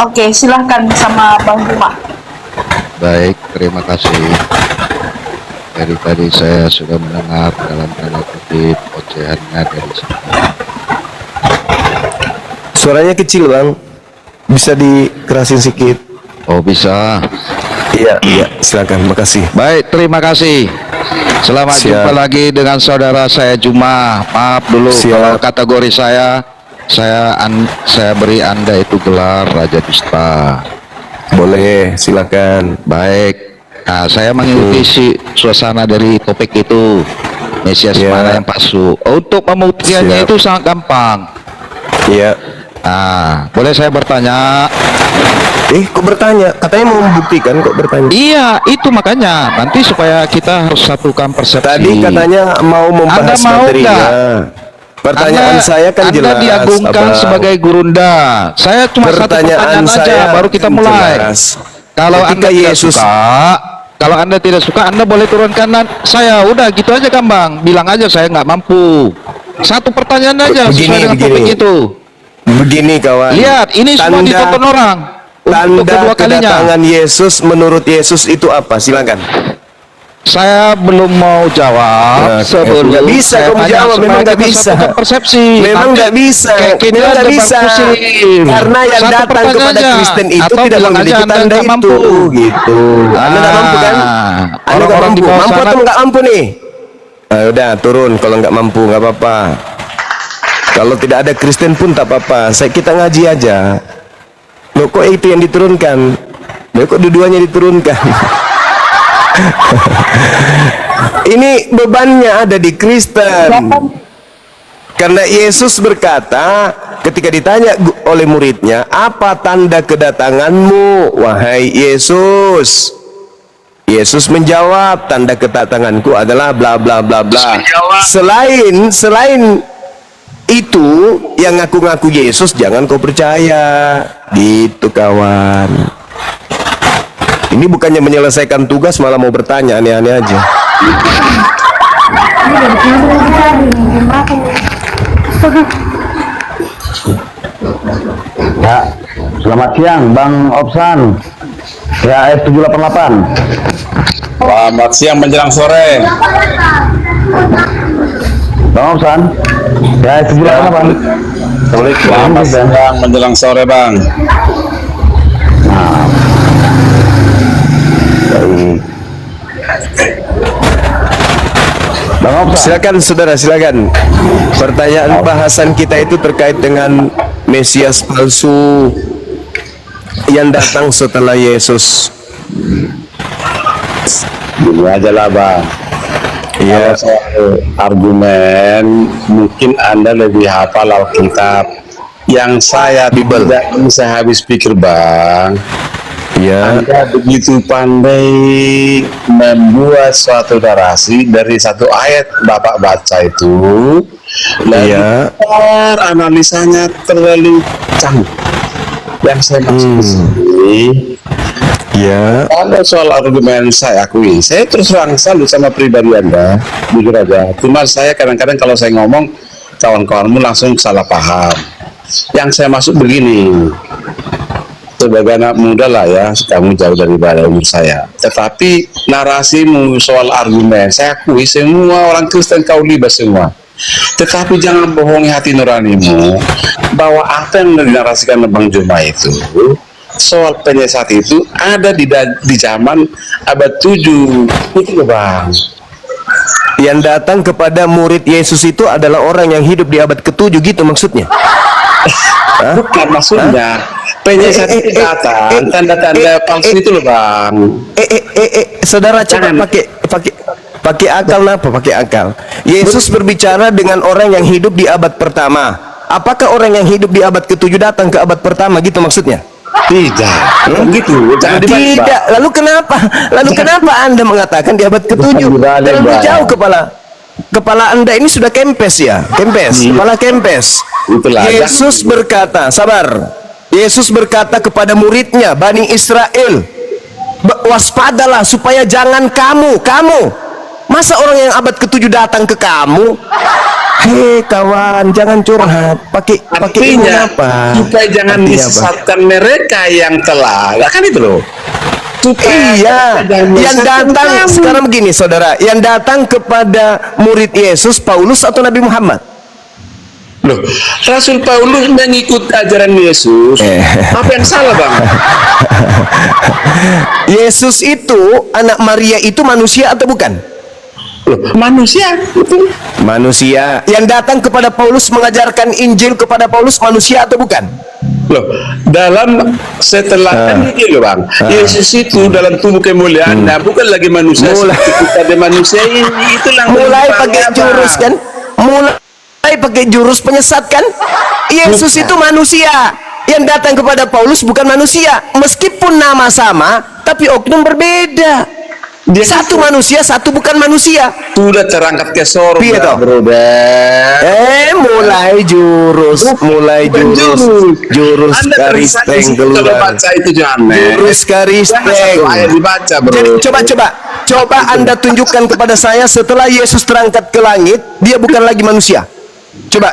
Oke, silahkan sama Bang Juma. Baik, terima kasih. Dari tadi saya sudah mendengar dalam tanda kutip ocehannya dari sini. Suaranya kecil bang, bisa dikerasin sedikit. Oh bisa. Iya, silakan, makasih. Baik, terima kasih. Selamat Siap. jumpa lagi dengan saudara saya Juma. Maaf dulu Siap. kalau kategori saya beri Anda itu gelar Raja Dusta. Boleh, silakan. Baik. Nah, saya mengikuti suasana dari topik itu. Mesias Ya. mana yang palsu? Untuk membuktikannya Siap. itu sangat gampang. Iya. Nah, boleh saya bertanya? Kok bertanya? Katanya mau membuktikan, kok bertanya? Iya, itu makanya. Nanti supaya kita harus satukan persepsi. Tadi katanya mau membahas Anda mau materinya. nggak? Pertanyaan saya kan Anda jelas. diagungkan Abang. sebagai gurunda. Saya cuma satu pertanyaan aja, baru kita kan mulai. jelas. Kalau Ketika Anda tidak Yesus suka, kalau Anda tidak suka, Anda boleh turunkan saya. Udah gitu aja kan Bang. Bilang aja saya nggak mampu. Satu pertanyaan aja sesuai dengan topik itu. Begini kawan. Lihat, ini semua ditonton orang. Untuk Tanda kedua kalinya. kedatangan Yesus menurut Yesus itu apa? Silakan. Saya belum mau jawab sebelum nggak bisa saya kamu tanya jawab, supaya memang nggak kita bisa. satukan persepsi. Memang Nanti nggak bisa, kayak kita memang nggak depan bisa. kusir. Karena yang Satu datang pertanyaan kepada aja. Kristen itu Atau tidak bilang memiliki aja Anda tanda nggak itu, mampu. gitu. Anda nggak mampu kan? Anda nggak Orang-orang di mampu, bawah mampu sana. atau nggak mampu nih? Udah turun kalau nggak mampu, nggak apa-apa. Kalau tidak ada Kristen pun tak apa-apa. Kita ngaji aja. Loh kok itu yang diturunkan? Loh kok dua-duanya diturunkan? Ini bebannya ada di Kristen. Karena Yesus berkata ketika ditanya oleh muridnya, apa tanda kedatanganmu wahai Yesus? Yesus menjawab, tanda kedatanganku adalah bla bla bla bla. Selain itu yang ngaku-ngaku Yesus jangan kau percaya. Gitu kawan. Ini bukannya menyelesaikan tugas, malah mau bertanya aneh-aneh aja. Ya, selamat siang Bang Opsan. Ya, F788. Selamat siang menjelang sore. Bang Opsan. Ya, F788. Selamat siang menjelang sore, Bang. Nah, baik. Bang Opsan. Silakan saudara, silakan. Pertanyaan bahasan kita itu terkait dengan Mesias palsu yang datang setelah Yesus. Gini aja lah Bang. Iya. Kalau soal argumen, mungkin Anda lebih hafal Alkitab. Yang saya tidak bisa habis pikir Bang. Iya. Anda begitu pandai membuat suatu narasi dari satu ayat Bapak baca itu, Iya. analisanya terlalu canggih. Yang saya maksud di sini, Iya. kalau soal argumen saya akui, saya terus terang salut sama pribadi Anda, jujur aja. Cuma saya kadang-kadang kalau saya ngomong, kawan-kawanmu langsung salah paham. Yang saya maksud begini, sebagai anak muda lah ya, kamu jauh daripada umur saya. Tetapi narasimu soal argumen, saya akui semua orang Kristen kau libat semua. Tetapi jangan bohongi hati nuranimu bahwa apa yang dinarasikan Bang Juma itu soal penyesat itu ada di zaman abad 7 itu loh Bang. Yang datang kepada murid Yesus itu adalah orang yang hidup di abad ke-7 gitu maksudnya? Bukan maksudnya penyesat itu datang tanda-tanda palsu itu loh Bang. Saudara coba Jangan. pakai akal apa? Pakai akal. Yesus berbicara dengan orang yang hidup di abad pertama. Apakah orang yang hidup di abad ke-7 datang ke abad pertama gitu maksudnya? Tidak, gitu. Jangan dibalik, Bang. Tidak. Lalu kenapa Anda mengatakan di abad ke-7? Bukan dibalik, Terlalu Bang. jauh kepala Anda ini sudah kempes ya? Kepala kempes. Itulah, Yesus berkata, sabar. Yesus berkata kepada muridnya, Bani Israel, waspadalah supaya jangan kamu. Masa orang yang abad ke-7 datang ke kamu? Hei kawan, jangan curhat. Pakai ini Artinya apa? supaya jangan Artinya apa? disesatkan mereka yang telah. Lah kan itu loh. Supaya Iya, jangan yang menyesatkan datang kamu. sekarang begini saudara, yang datang kepada murid Yesus Paulus atau Nabi Muhammad? Loh, Rasul Paulus mengikut ajaran Yesus. Apa yang salah, Bang? Yesus itu, anak Maria itu manusia atau bukan? Loh, manusia itu. Manusia. Yang datang kepada Paulus mengajarkan Injil kepada Paulus manusia atau bukan? Loh, dalam setelah kan ini loh, Bang. Yesus itu dalam tubuh kemuliaannya bukan lagi manusia seperti kita di manusia ini. Itulah Mulai pakai Bang. jurus kan? Mulai pakai jurus penyesat kan? Yesus itu manusia. Yang datang kepada Paulus bukan manusia. Meskipun nama sama, tapi oknum berbeda. Dia Satu manusia, satu bukan manusia. sudah terangkat ke sorga, Piye toh? brother. Mulai jurus Anda karisteng kalau keluar. baca itu jangan. Jurus karisteng. Satu ayat dibaca, bro. Jadi coba Anda tunjukkan kepada saya setelah Yesus terangkat ke langit, dia bukan lagi manusia. Coba,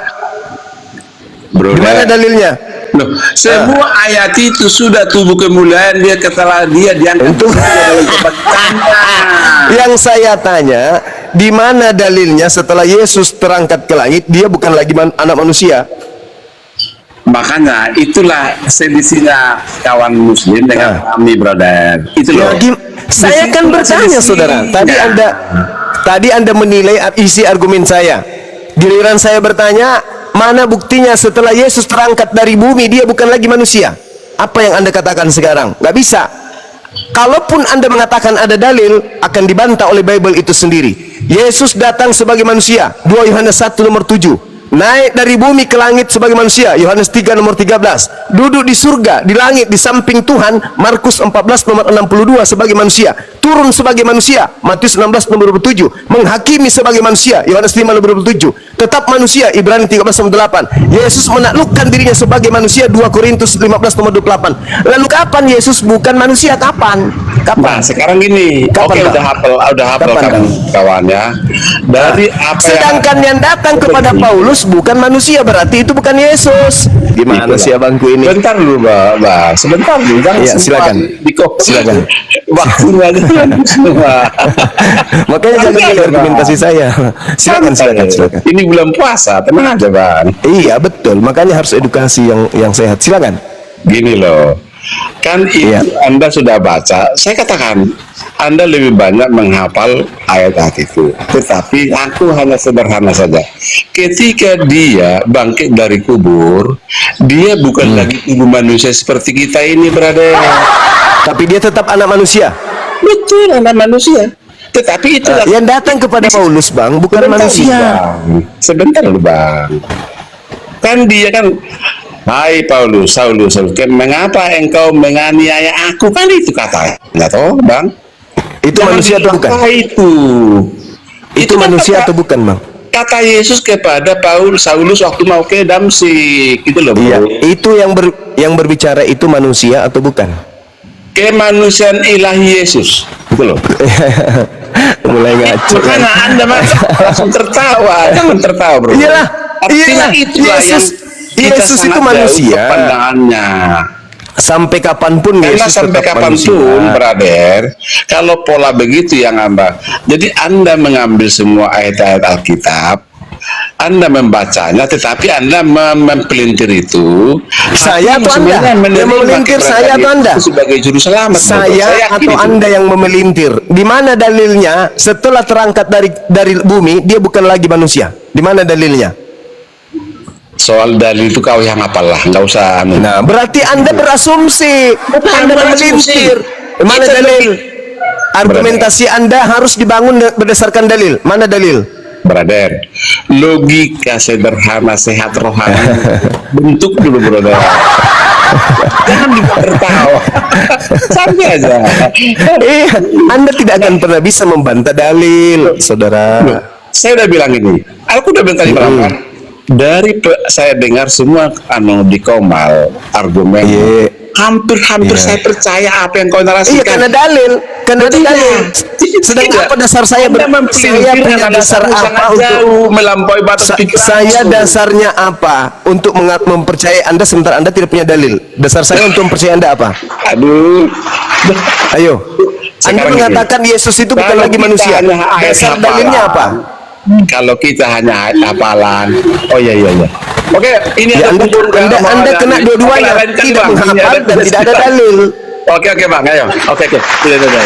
Bro, di mana dalilnya? Loh, semua ayat itu sudah tubuh kemuliaan dia ketelah dia diangkat Untuk- dalam kebangkitan. Yang saya tanya, di mana dalilnya setelah Yesus terangkat ke langit, dia bukan lagi anak manusia? Makanya itulah selisihnya kawan muslim dengan kami, brother. Itu Ya, loh. saya kan bertanya, saudara. Tadi Anda menilai isi argumen saya. Giliran saya bertanya, mana buktinya setelah Yesus terangkat dari bumi dia bukan lagi manusia? Apa yang Anda katakan sekarang? Gak bisa. Kalaupun Anda mengatakan ada dalil, akan dibantah oleh Bible itu sendiri. Yesus datang sebagai manusia, 2 Yohanes 1 nomor 7. Naik dari bumi ke langit sebagai manusia, Yohanes 3 nomor 13. Duduk di surga, di langit, di samping Tuhan, Markus 14 nomor 62 sebagai manusia. Turun sebagai manusia, Matius 16 nomor 27. Menghakimi sebagai manusia, Yohanes 5 nomor 27. Tetap manusia, Ibrani 13 nomor 8. Yesus menaklukkan dirinya sebagai manusia, 2 Korintus 15 nomor 28. Lalu kapan Yesus bukan manusia? Kapan? Nah, sekarang gini. Kapan, Oke, Bang? udah hafal Kapan, kawan ya. Dari apa Sedangkan yang datang kepada Paulus bukan manusia, berarti itu bukan Yesus. Gimana sih abangku ini? Bentar dulu, Mbak. Sebentar dulu. Jangan Iya, semua silakan. Silakan. Waktunya aja semua. Makanya jangan milih argumentasi saya. Silakan. Ini bulan puasa, tenang aja, Bang. Iya betul, makanya harus edukasi yang sehat. Silakan. Gini loh, kan itu Iya. Anda sudah baca. Saya katakan Anda lebih banyak menghafal ayat-ayat itu, tetapi aku hanya sederhana saja. Ketika dia bangkit dari kubur, dia bukan lagi tubuh manusia seperti kita ini, brother. Tapi dia tetap anak manusia. Betul, anak manusia. Tetapi itu Yang datang kepada Paulus, Bang, bukan manusia. Sebentar loh, Bang. Kan dia kan, hai Paulus, Saulus, mengapa engkau menganiaya aku? Kan itu katanya, toh, Bang. Itu manusia atau bukan? Itu kan manusia kata- atau bukan, Bang? Kata Yesus kepada Saulus waktu mau ke Damsik, gitu loh, Bro. Iya, itu yang berbicara itu manusia atau bukan? Kemanusiaan ilahi Yesus, gitu loh. Mulai ngaco. Makanya Anda langsung tertawa, jangan tertawa, Bro. Iyalah, Artinya itulah yang kita Yesus sangat itu jauh manusia. pandangannya. Sampai kapanpun Karena Yesus sampai tetap kapanpun, manusia. brother, kalau pola begitu yang Anda, jadi Anda mengambil semua ayat-ayat Alkitab, Anda membacanya, tetapi Anda mempelintir itu. Saya atau sebenarnya Anda? menerima Yang memelintir keberadaan saya atau Anda? Yesus sebagai juru selamat. Saya yakin atau itu. Anda yang memelintir? Di mana dalilnya setelah terangkat dari bumi dia bukan lagi manusia? Di mana dalilnya? Soal dalil itu kau yang apalah, nggak usah. Nah, berarti Anda berasumsi, Anda memelintir. Di mana Itu dalil? Argumentasi Anda harus dibangun berdasarkan dalil. Mana dalil? Brother, logika sederhana sehat rohani bentuk dulu, brother. Jangan dibuat tertawa. Santai aja. Anda tidak akan pernah bisa membantah dalil, saudara. Loh, saya udah bilang ini. Aku udah bilang tadi berapa? Dari saya dengar semua di Komal argumen. Iya. hampir Iya. saya percaya apa yang kau narasikan. Iya, karena dalil, karena ada Tidak. dalil. Sedang Tidak. apa dasar saya Anda saya punya karena dasar dasarmu apa sangat untuk jauh melampaui batas pikiran. saya dasarnya apa untuk mempercayai Anda sementara Anda tidak punya dalil? Dasar saya untuk mempercayai Anda apa? Aduh. Ayo. Anda Sekarang mengatakan Yesus itu bukan Kalau lagi kita manusia. hanya ayat Dasar hafalan. dalilnya apa? Kalau kita hanya hafalan. Oh iya. Oke, ini Ya, ada Anda kena dua-duanya, tidak menghafal dan tidak ada dalil. Oke Bang, ayo. Oke. Tidak.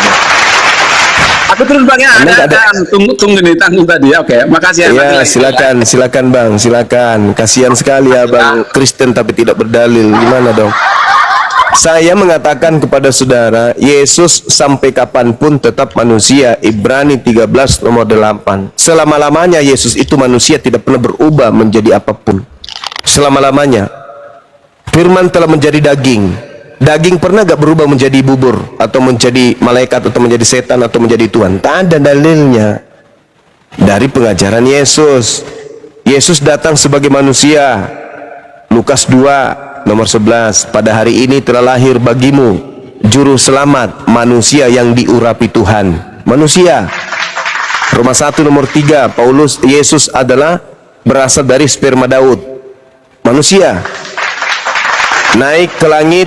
Aku terus Bang ya. Anda nggak ada. Tunggu nih, tanggung tadi. Oke, makasih ya. Ya, silakan Bang, silakan. Kasihan sekali ya Bang Kristen tapi tidak berdalil. Gimana dong? Saya mengatakan kepada saudara, Yesus sampai kapanpun tetap manusia. Ibrani 13 nomor 8. Selama-lamanya Yesus itu manusia, tidak pernah berubah menjadi apapun. Selama-lamanya. Firman telah menjadi daging. Daging pernah gak berubah menjadi bubur atau menjadi malaikat atau menjadi setan atau menjadi Tuhan? Tak ada dalilnya dari pengajaran Yesus. Yesus datang sebagai manusia. Lukas 2 nomor 11, pada hari ini telah lahir bagimu juru selamat, manusia yang diurapi Tuhan. Manusia. Roma 1 nomor 3, Yesus adalah berasal dari sperma Daud. Manusia. Naik ke langit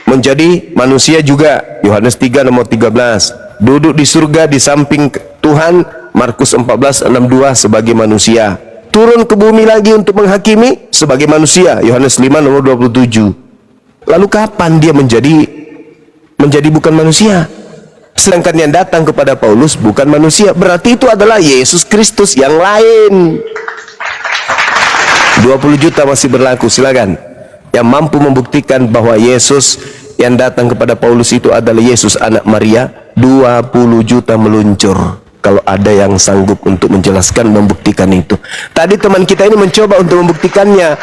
menjadi manusia juga. Yohanes 3 nomor 13. Duduk di surga di samping Tuhan. Markus 14:62 sebagai manusia. Turun ke bumi lagi untuk menghakimi sebagai manusia. Yohanes 5 nomor 27. Lalu kapan dia menjadi bukan manusia? Sedangkan yang datang kepada Paulus bukan manusia. Berarti itu adalah Yesus Kristus yang lain. 20 juta masih berlaku, silakan. Yang mampu membuktikan bahwa Yesus yang datang kepada Paulus itu adalah Yesus anak Maria, 20 juta meluncur. Kalau ada yang sanggup untuk menjelaskan, membuktikan itu. Tadi teman kita ini mencoba untuk membuktikannya.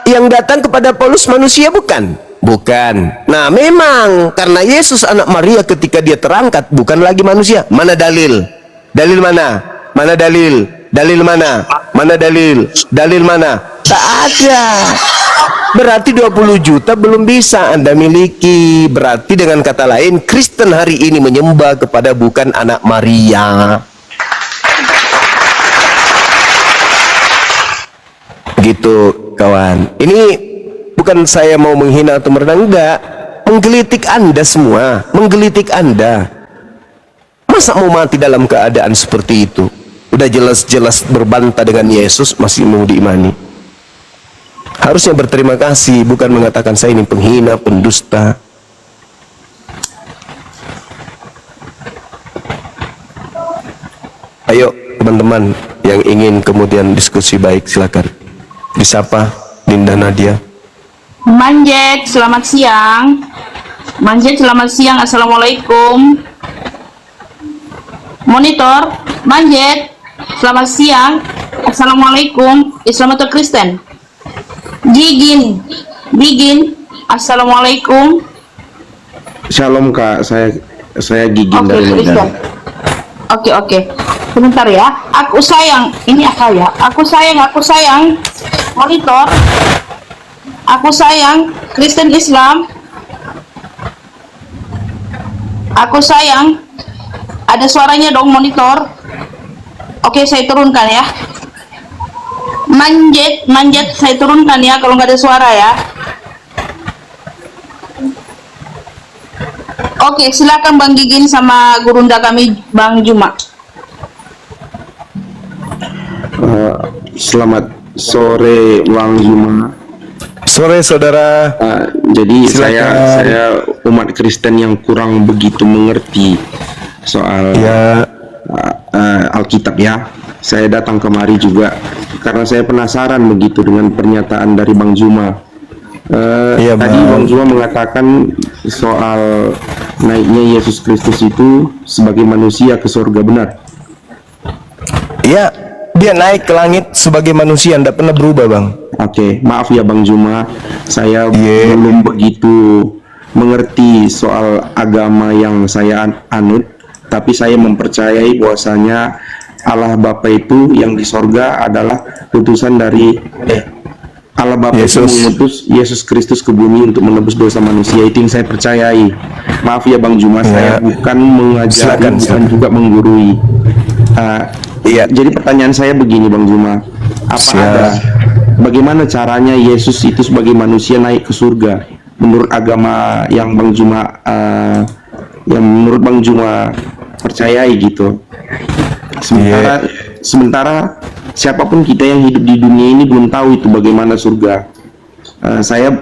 Yang datang kepada Paulus manusia bukan? Bukan. Nah memang karena Yesus anak Maria ketika dia terangkat bukan lagi manusia. Mana dalil? Dalil mana? Mana dalil? Dalil mana? Mana dalil? Dalil mana? Tak ada. Berarti 20 juta belum bisa Anda miliki. Berarti dengan kata lain, Kristen hari ini menyembah kepada bukan anak Maria. Gitu kawan. Ini bukan saya mau menghina atau merendahkan, enggak. Menggelitik Anda semua. Menggelitik Anda. Masa mau mati dalam keadaan seperti itu? Udah jelas-jelas berbantah dengan Yesus masih mau diimani. Harusnya berterima kasih, bukan mengatakan saya ini penghina, pendusta. Ayo teman-teman yang ingin kemudian diskusi baik, silakan. Disapa Dinda Nadia. Manjet, selamat siang. Manjet, selamat siang. Assalamualaikum. Monitor, Manjet, selamat siang. Assalamualaikum. Islam atau Kristen? Gigin, Assalamualaikum. Shalom Kak, saya Gigin Oke, dari Kristen. Medan. Oke. Sebentar ya. Aku sayang. Ini apa ya? Aku sayang. Monitor. Aku sayang. Kristen Islam. Aku sayang. Ada suaranya dong monitor. Oke, saya turunkan ya. Manjet, saya turunkan ya kalau nggak ada suara ya. Oke, silakan Bang Gigin sama gurunda kami Bang Juma. Selamat sore Bang Juma. Sore saudara. Jadi Silakan. saya umat Kristen yang kurang begitu mengerti soal Ya, Alkitab ya. Saya datang kemari juga karena saya penasaran begitu dengan pernyataan dari Bang Juma. Iya, Tadi Bang. Bang Juma mengatakan soal naiknya Yesus Kristus itu sebagai manusia ke surga, benar? ya, dia naik ke langit sebagai manusia, tidak pernah berubah Bang. Oke, maaf ya Bang Juma, saya Iya. belum begitu mengerti soal agama yang saya anut, tapi saya mempercayai bahwasanya Allah Bapa itu yang di sorga adalah utusan dari Allah Bapa itu mengutus Yesus Kristus ke bumi untuk menebus dosa manusia. Itu yang saya percayai. Maaf ya Bang Juma, saya bukan mengajari, bukan juga menggurui. Jadi pertanyaan saya begini Bang Juma, bagaimana caranya Yesus itu sebagai manusia naik ke surga menurut agama yang Bang Juma percayai gitu? Sementara siapapun kita yang hidup di dunia ini belum tahu itu bagaimana surga. Saya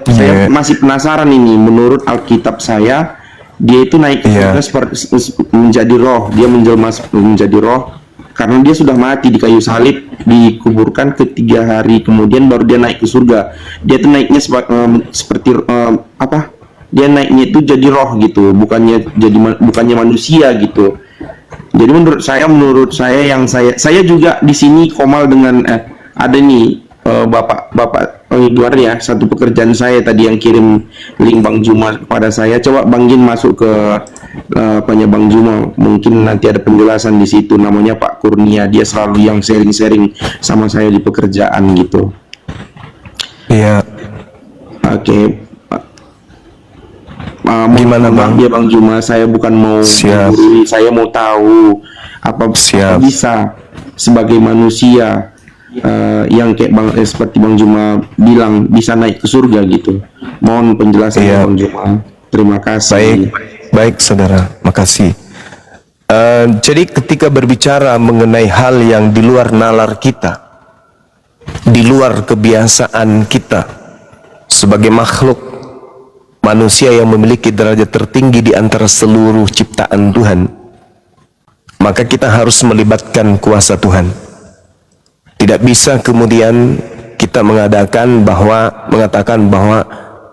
masih penasaran ini. Menurut Alkitab saya, dia itu naik ke surga seperti menjadi roh. Dia menjelma menjadi roh karena dia sudah mati di kayu salib, dikuburkan ke 3 hari kemudian baru dia naik ke surga. Dia itu naiknya seperti Dia naiknya itu jadi roh gitu, bukannya manusia gitu. Jadi menurut saya yang saya juga di sini komal dengan ada nih Bapak Ridwan ya, satu pekerjaan saya tadi yang kirim link Bang Juma kepada saya. Coba Bang Jin masuk ke Bang Juma, mungkin nanti ada penjelasan di situ. Namanya Pak Kurnia, dia selalu yang sharing sama saya di pekerjaan gitu. Iya. Oke. Gimana Bang? Ya Bang Juma, saya bukan mau menggurui, saya mau tahu apa bisa sebagai manusia yang kayak seperti Bang Juma bilang bisa naik ke surga gitu. Mohon penjelasan Bang Juma. Terima kasih. Baik saudara, makasih. Jadi ketika berbicara mengenai hal yang di luar nalar kita, di luar kebiasaan kita sebagai makhluk manusia yang memiliki derajat tertinggi di antara seluruh ciptaan Tuhan, maka kita harus melibatkan kuasa Tuhan. Tidak bisa kemudian kita mengatakan bahwa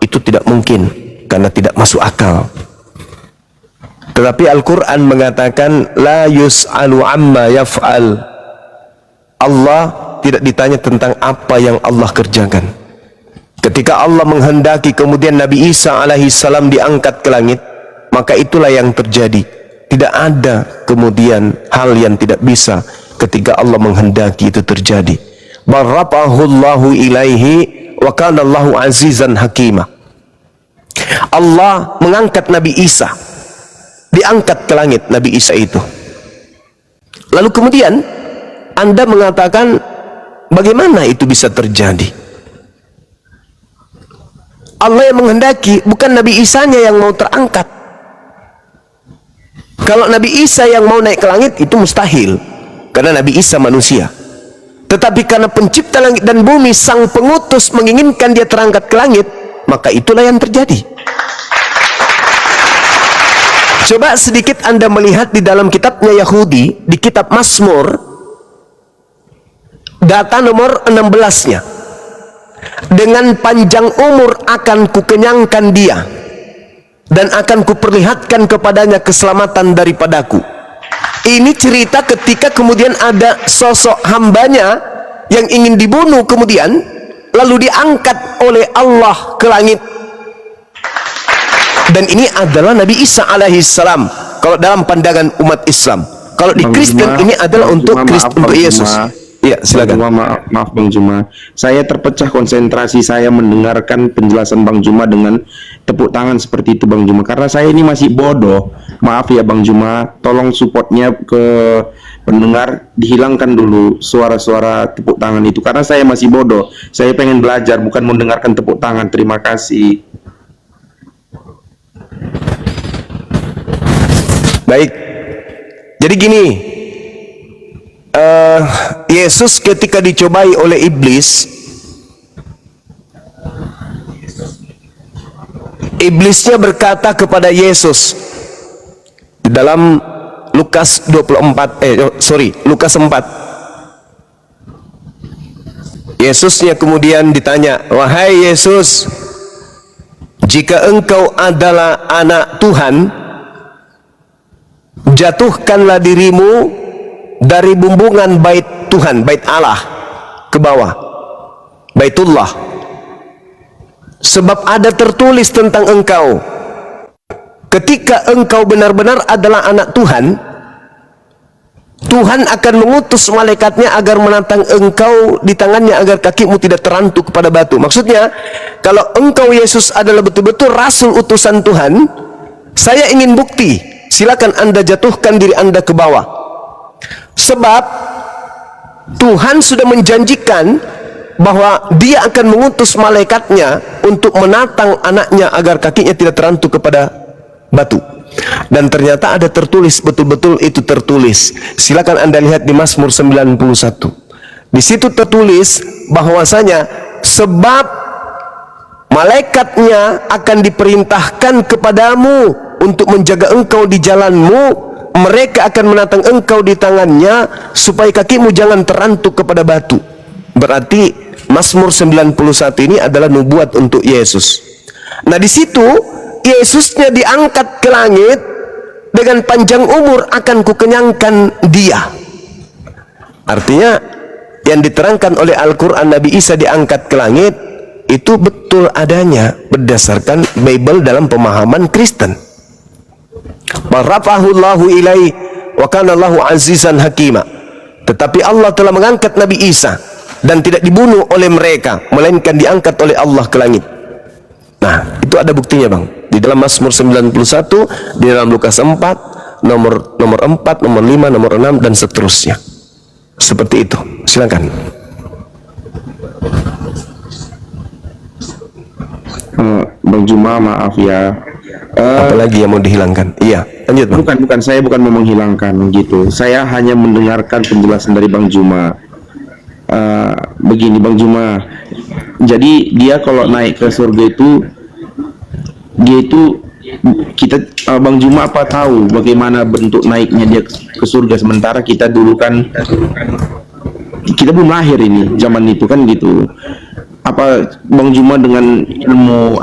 itu tidak mungkin karena tidak masuk akal. Tetapi Al-Quran mengatakan la yus'alu amma yaf'al. Allah tidak ditanya tentang apa yang Allah kerjakan. Ketika Allah menghendaki kemudian Nabi Isa alaihissalam diangkat ke langit, maka itulah yang terjadi. Tidak ada kemudian hal yang tidak bisa ketika Allah menghendaki itu terjadi. Barrafa'ahullahu ilaihi wa kana Allahu azizan hakimah. Allah mengangkat Nabi Isa, diangkat ke langit Nabi Isa itu. Lalu kemudian Anda mengatakan bagaimana itu bisa terjadi? Allah yang menghendaki, bukan Nabi Isanya yang mau terangkat. Kalau Nabi Isa yang mau naik ke langit itu mustahil, karena Nabi Isa manusia. Tetapi karena pencipta langit dan bumi, sang pengutus menginginkan dia terangkat ke langit, maka itulah yang terjadi. Coba sedikit Anda melihat di dalam kitabnya Yahudi, di kitab Mazmur, data nomor 16-nya. Dengan panjang umur akan kukenyangkan dia, dan akan kuperlihatkan kepadanya keselamatan daripadaku. Ini cerita ketika kemudian ada sosok hambanya yang ingin dibunuh kemudian lalu diangkat oleh Allah ke langit. Dan ini adalah Nabi Isa alaihissalam kalau dalam pandangan umat Islam. Kalau di Kristen ini adalah untuk Yesus. Ya, silakan. Maaf Bang Juma, saya terpecah konsentrasi saya mendengarkan penjelasan Bang Juma dengan tepuk tangan seperti itu Bang Juma, karena saya ini masih bodoh. Maaf ya Bang Juma, tolong supportnya ke pendengar, dihilangkan dulu suara-suara tepuk tangan itu, karena saya masih bodoh. Saya pengen belajar, bukan mendengarkan tepuk tangan. Terima kasih. Baik, jadi gini, Yesus ketika dicobai oleh iblis, iblisnya berkata kepada Yesus di dalam Lukas 4. Yesusnya kemudian ditanya, wahai Yesus, jika engkau adalah anak Tuhan, jatuhkanlah dirimu dari bumbungan bait Tuhan, bait Allah, ke bawah, Baitullah. Sebab ada tertulis tentang engkau, ketika engkau benar-benar adalah anak Tuhan, Tuhan akan mengutus malaikatnya agar menatang engkau di tangannya agar kakimu tidak terantuk kepada batu. Maksudnya, kalau engkau Yesus adalah betul-betul rasul utusan Tuhan, saya ingin bukti. Silakan Anda jatuhkan diri Anda ke bawah. Sebab Tuhan sudah menjanjikan bahwa Dia akan mengutus malaikatnya untuk menatang anaknya agar kakinya tidak terantuk kepada batu. Dan ternyata ada tertulis, betul-betul itu tertulis. Silakan Anda lihat di Mazmur 91. Di situ tertulis bahwasanya sebab malaikatnya akan diperintahkan kepadamu untuk menjaga engkau di jalanmu, mereka akan menatang engkau di tangannya supaya kakimu jangan terantuk kepada batu. Berarti Mazmur 91 ini adalah nubuat untuk Yesus. Nah, di situ Yesusnya diangkat ke langit, dengan panjang umur akan kukenyangkan dia. Artinya yang diterangkan oleh Al-Quran Nabi Isa diangkat ke langit itu betul adanya berdasarkan Bible dalam pemahaman Kristen. Rafa'ahullahu ilaihi wa kana Allahu azizan hakima. Tetapi Allah telah mengangkat Nabi Isa dan tidak dibunuh oleh mereka, melainkan diangkat oleh Allah ke langit. Nah, itu ada buktinya, Bang. Di dalam Mazmur 91, di dalam Lukas 4, nomor 4, nomor 5, nomor 6 dan seterusnya. Seperti itu. Silakan. Bang Juma, maaf ya. Apalagi yang mau dihilangkan? Iya, lanjut, Bang. Bukan, saya bukan mau menghilangkan gitu. Saya hanya mendengarkan penjelasan dari Bang Juma. Begini, Bang Juma. Jadi dia kalau naik ke surga itu, Bang Juma apa tahu bagaimana bentuk naiknya dia ke surga, sementara kita dulu kan kita belum lahir ini zaman itu kan gitu. Apa Bang Juma dengan ilmu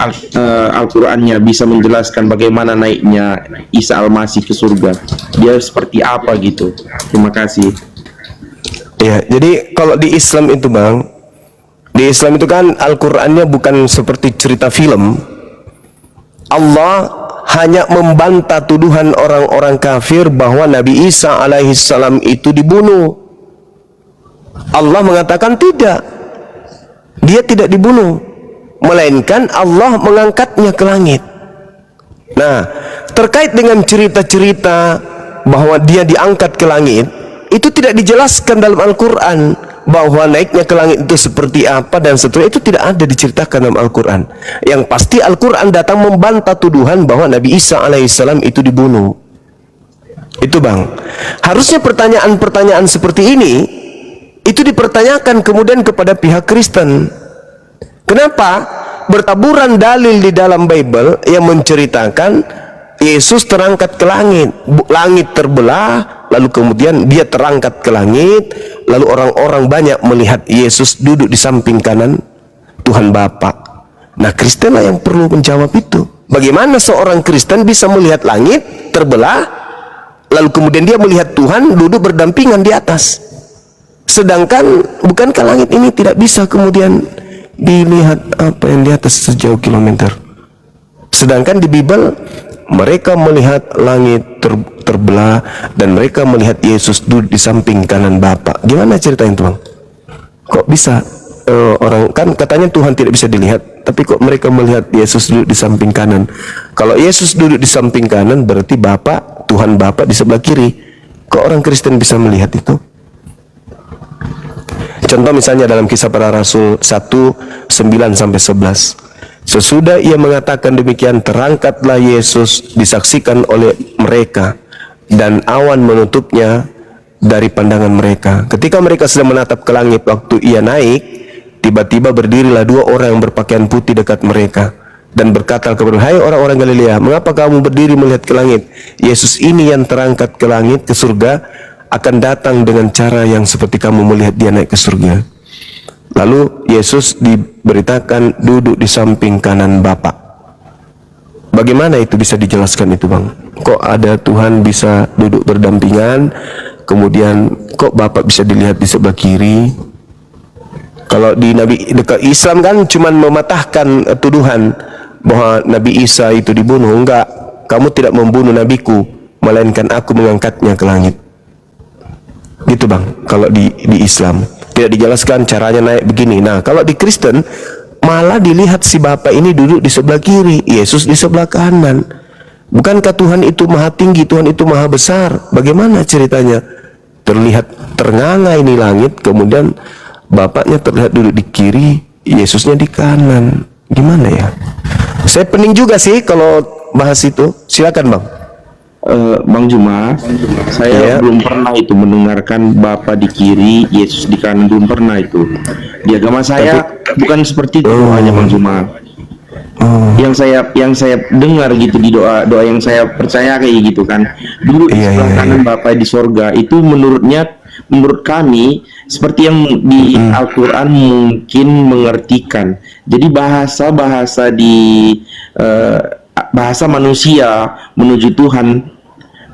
Al-Qur'annya bisa menjelaskan bagaimana naiknya Isa Al-Masih ke surga? Dia seperti apa gitu? Terima kasih. Ya, jadi kalau di Islam itu, Bang, di Islam itu kan Al-Qur'annya bukan seperti cerita film. Allah hanya membantah tuduhan orang-orang kafir bahwa Nabi Isa alaihissalam itu dibunuh. Allah mengatakan tidak, dia tidak dibunuh, melainkan Allah mengangkatnya ke langit. Nah, terkait dengan cerita-cerita bahwa dia diangkat ke langit, itu tidak dijelaskan dalam Al-Quran. Bahwa naiknya ke langit itu seperti apa dan seterusnya, itu tidak ada diceritakan dalam Al-Quran. Yang pasti Al-Quran datang membantah tuduhan bahwa Nabi Isa alaihissalam itu dibunuh. Itu, Bang. Harusnya pertanyaan-pertanyaan seperti ini itu dipertanyakan kemudian kepada pihak Kristen. Kenapa bertaburan dalil di dalam Bible yang menceritakan Yesus terangkat ke langit, langit terbelah, lalu kemudian dia terangkat ke langit, lalu orang-orang banyak melihat Yesus duduk di samping kanan Tuhan Bapa. Nah, Kristen lah yang perlu menjawab itu. Bagaimana seorang Kristen bisa melihat langit terbelah, lalu kemudian dia melihat Tuhan duduk berdampingan di atas? Sedangkan bukankah langit ini tidak bisa kemudian dilihat apa yang di atas sejauh kilometer? Sedangkan di Bible mereka melihat langit terbelah dan mereka melihat Yesus duduk di samping kanan Bapa. Gimana ceritanya itu, Bang? Kok bisa orang kan katanya Tuhan tidak bisa dilihat, tapi kok mereka melihat Yesus duduk di samping kanan? Kalau Yesus duduk di samping kanan berarti Bapa, Tuhan Bapa di sebelah kiri. Kok orang Kristen bisa melihat itu? Contoh misalnya dalam Kisah Para Rasul 1:9-11. Sesudah ia mengatakan demikian, terangkatlah Yesus disaksikan oleh mereka, dan awan menutupnya dari pandangan mereka. Ketika mereka sedang menatap ke langit waktu ia naik, tiba-tiba berdirilah dua orang yang berpakaian putih dekat mereka, dan berkata kepada mereka, "Hai orang-orang Galilea, mengapa kamu berdiri melihat ke langit? Yesus ini yang terangkat ke langit, ke surga, akan datang dengan cara yang seperti kamu melihat dia naik ke surga." Lalu Yesus diberitakan duduk di samping kanan Bapa. Bagaimana itu bisa dijelaskan itu, Bang? Kok ada Tuhan bisa duduk berdampingan, kemudian kok Bapa bisa dilihat di sebelah kiri? Kalau di dekat Islam kan cuman mematahkan tuduhan bahwa Nabi Isa itu dibunuh. Enggak, kamu tidak membunuh nabiku, melainkan aku mengangkatnya ke langit. gitu bang. Kalau di Islam tidak dijelaskan caranya naik begini. Nah kalau di Kristen malah dilihat si Bapa ini duduk di sebelah kiri, Yesus di sebelah kanan. Bukankah Tuhan itu maha tinggi, Tuhan itu maha besar? Bagaimana ceritanya? Terlihat ternganga ini langit, kemudian Bapaknya terlihat duduk di kiri, Yesusnya di kanan. Gimana ya? Saya pening juga sih kalau bahas itu. Silakan bang. Bang Juma, saya belum pernah itu mendengarkan Bapa di kiri, Yesus di kanan, belum pernah itu. Di agama saya bukan seperti itu hanya Bang Juma. Yang saya dengar gitu di doa yang saya percaya kayak gitu kan. Dulu di sebelah kanan Bapa di sorga itu menurut kami seperti yang di Al-Quran mungkin mengertikan. Jadi bahasa manusia menuju Tuhan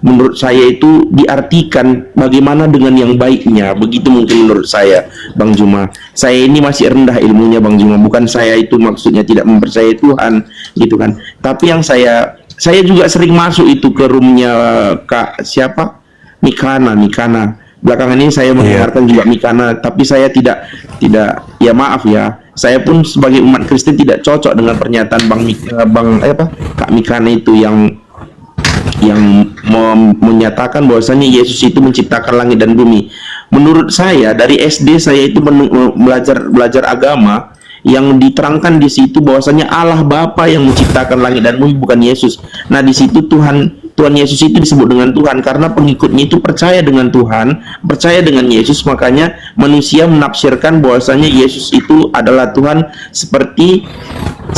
menurut saya itu diartikan bagaimana dengan yang baiknya, begitu mungkin menurut saya Bang Juma. Saya ini masih rendah ilmunya Bang Juma, bukan saya itu maksudnya tidak mempercayai Tuhan gitu kan. Tapi yang saya juga sering masuk itu ke roomnya Kak siapa? Mikana. Belakangan ini saya mendengarkan juga Mikana, tapi saya tidak ya maaf ya. Saya pun sebagai umat Kristen tidak cocok dengan pernyataan Kak Mikana itu yang menyatakan bahwasanya Yesus itu menciptakan langit dan bumi. Menurut saya dari SD saya itu belajar agama yang diterangkan di situ bahwasanya Allah Bapa yang menciptakan langit dan bumi, bukan Yesus. Nah di situ Tuhan Yesus itu disebut dengan Tuhan karena pengikutnya itu percaya dengan Tuhan, percaya dengan Yesus, makanya manusia menafsirkan bahwasanya Yesus itu adalah Tuhan seperti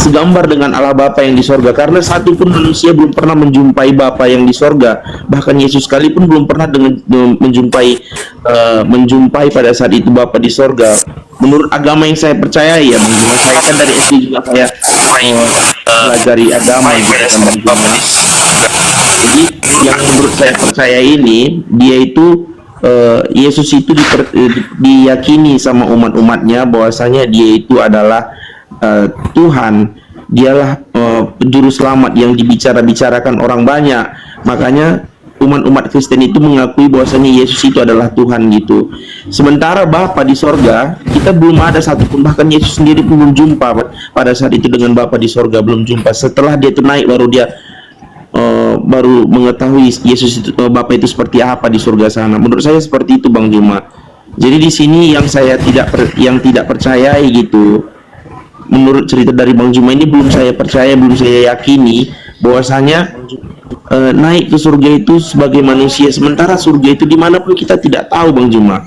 segambar dengan Allah Bapa yang di sorga, karena satu pun manusia belum pernah menjumpai Bapa yang di sorga, bahkan Yesus sekalipun belum pernah menjumpai pada saat itu Bapa di sorga. Menurut agama yang saya percayai ya Bang Juma, saya kan dari SD juga saya pelajari agama gitu kan Bang Juma. Jadi yang menurut saya percaya ini, dia itu Yesus itu diyakini sama umat-umatnya bahwasanya dia itu adalah Tuhan, dialah juru selamat yang dibicarakan orang banyak. Makanya umat Kristen itu mengakui bahwasanya Yesus itu adalah Tuhan gitu. Sementara Bapa di sorga kita belum ada satupun, bahkan Yesus sendiri pun belum jumpa pada saat itu dengan Bapa di sorga, belum jumpa. Setelah dia itu naik baru dia baru mengetahui Yesus itu, Bapa itu seperti apa di surga sana. Menurut saya seperti itu Bang Juma. Jadi di sini yang saya tidak percayai gitu. Menurut cerita dari Bang Juma ini belum saya percaya, belum saya yakini bahwasanya naik ke surga itu sebagai manusia, sementara surga itu dimanapun kita tidak tahu Bang Juma.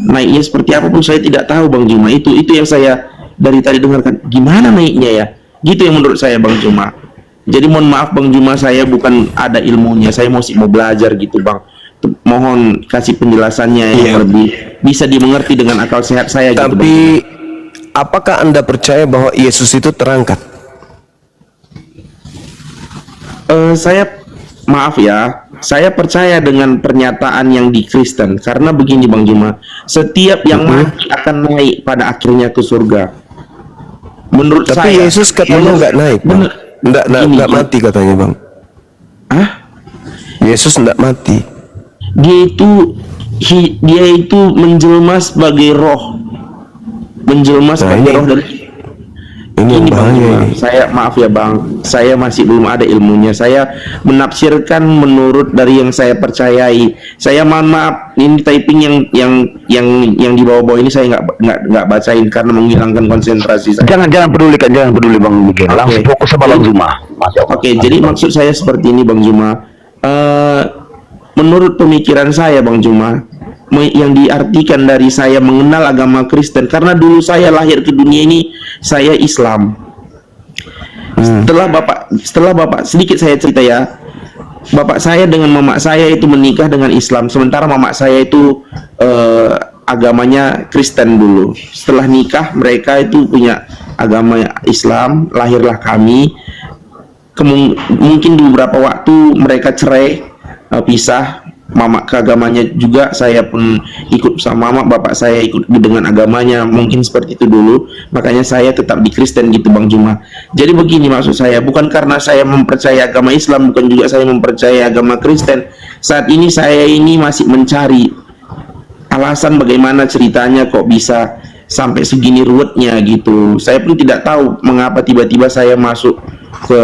Naiknya seperti apa pun saya tidak tahu Bang Juma. Itu yang saya dari tadi dengarkan. Gimana naiknya ya? Gitu yang menurut saya Bang Juma. Jadi mohon maaf Bang Juma, saya bukan ada ilmunya, saya masih mau belajar gitu Bang. Mohon kasih penjelasannya yang lebih bisa dimengerti dengan akal sehat saya. Tapi gitu, apakah Anda percaya bahwa Yesus itu terangkat? Maaf ya, saya percaya dengan pernyataan yang di Kristen, karena begini Bang Juma, setiap yang mati akan naik pada akhirnya ke surga. Menurut tapi saya, Yesus katanya nggak naik, nggak mati katanya Bang. Yesus nggak mati. Dia itu menjelma sebagai roh, roh dari ini Bang Juma. Saya maaf ya Bang, saya masih belum ada ilmunya. Saya menafsirkan menurut dari yang saya percayai. Saya mohon maaf, ini typing yang di bawah-bawah ini saya nggak bacain karena menghilangkan konsentrasi saya. Jangan peduli Bang Miguel. Langsung fokus sama Bang Juma. Oke, jadi maksud saya seperti ini Bang Juma. Menurut pemikiran saya Bang Juma, yang diartikan dari saya mengenal agama Kristen, karena dulu saya lahir ke dunia ini saya Islam. Setelah bapak sedikit saya cerita ya, bapak saya dengan mama saya itu menikah dengan Islam, sementara mama saya itu agamanya Kristen dulu. Setelah nikah mereka itu punya agama Islam, lahirlah kami. Mungkin di beberapa waktu mereka cerai, pisah. Mama ke agamanya juga, saya pun ikut sama mama, bapak saya ikut dengan agamanya, mungkin seperti itu dulu. Makanya saya tetap di Kristen gitu Bang Juma. Jadi begini maksud saya, bukan karena saya mempercayai agama Islam, bukan juga saya mempercayai agama Kristen. Saat ini saya ini masih mencari alasan bagaimana ceritanya kok bisa sampai segini ruwetnya gitu. Saya pun tidak tahu mengapa tiba-tiba saya masuk ke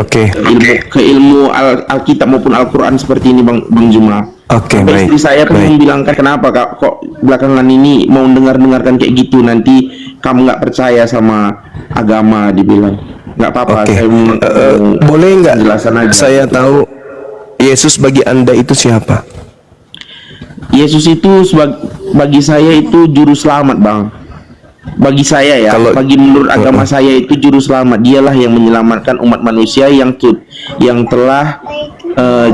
Oke. ke ilmu Alkitab maupun Al-Quran seperti ini, Bang Juma. Oke, Sampai baik. istri saya pun Baik. membilangkan, kenapa kok belakangan ini mau dengarkan kayak gitu, nanti kamu nggak percaya sama agama, dibilang. Nggak apa-apa, Oke. saya Boleh nggak penjelasan aja. saya tahu Yesus bagi Anda itu siapa? Yesus itu bagi saya itu juru selamat, Bang. Bagi saya ya, menurut agama saya itu juru selamat. Dialah yang menyelamatkan umat manusia yang telah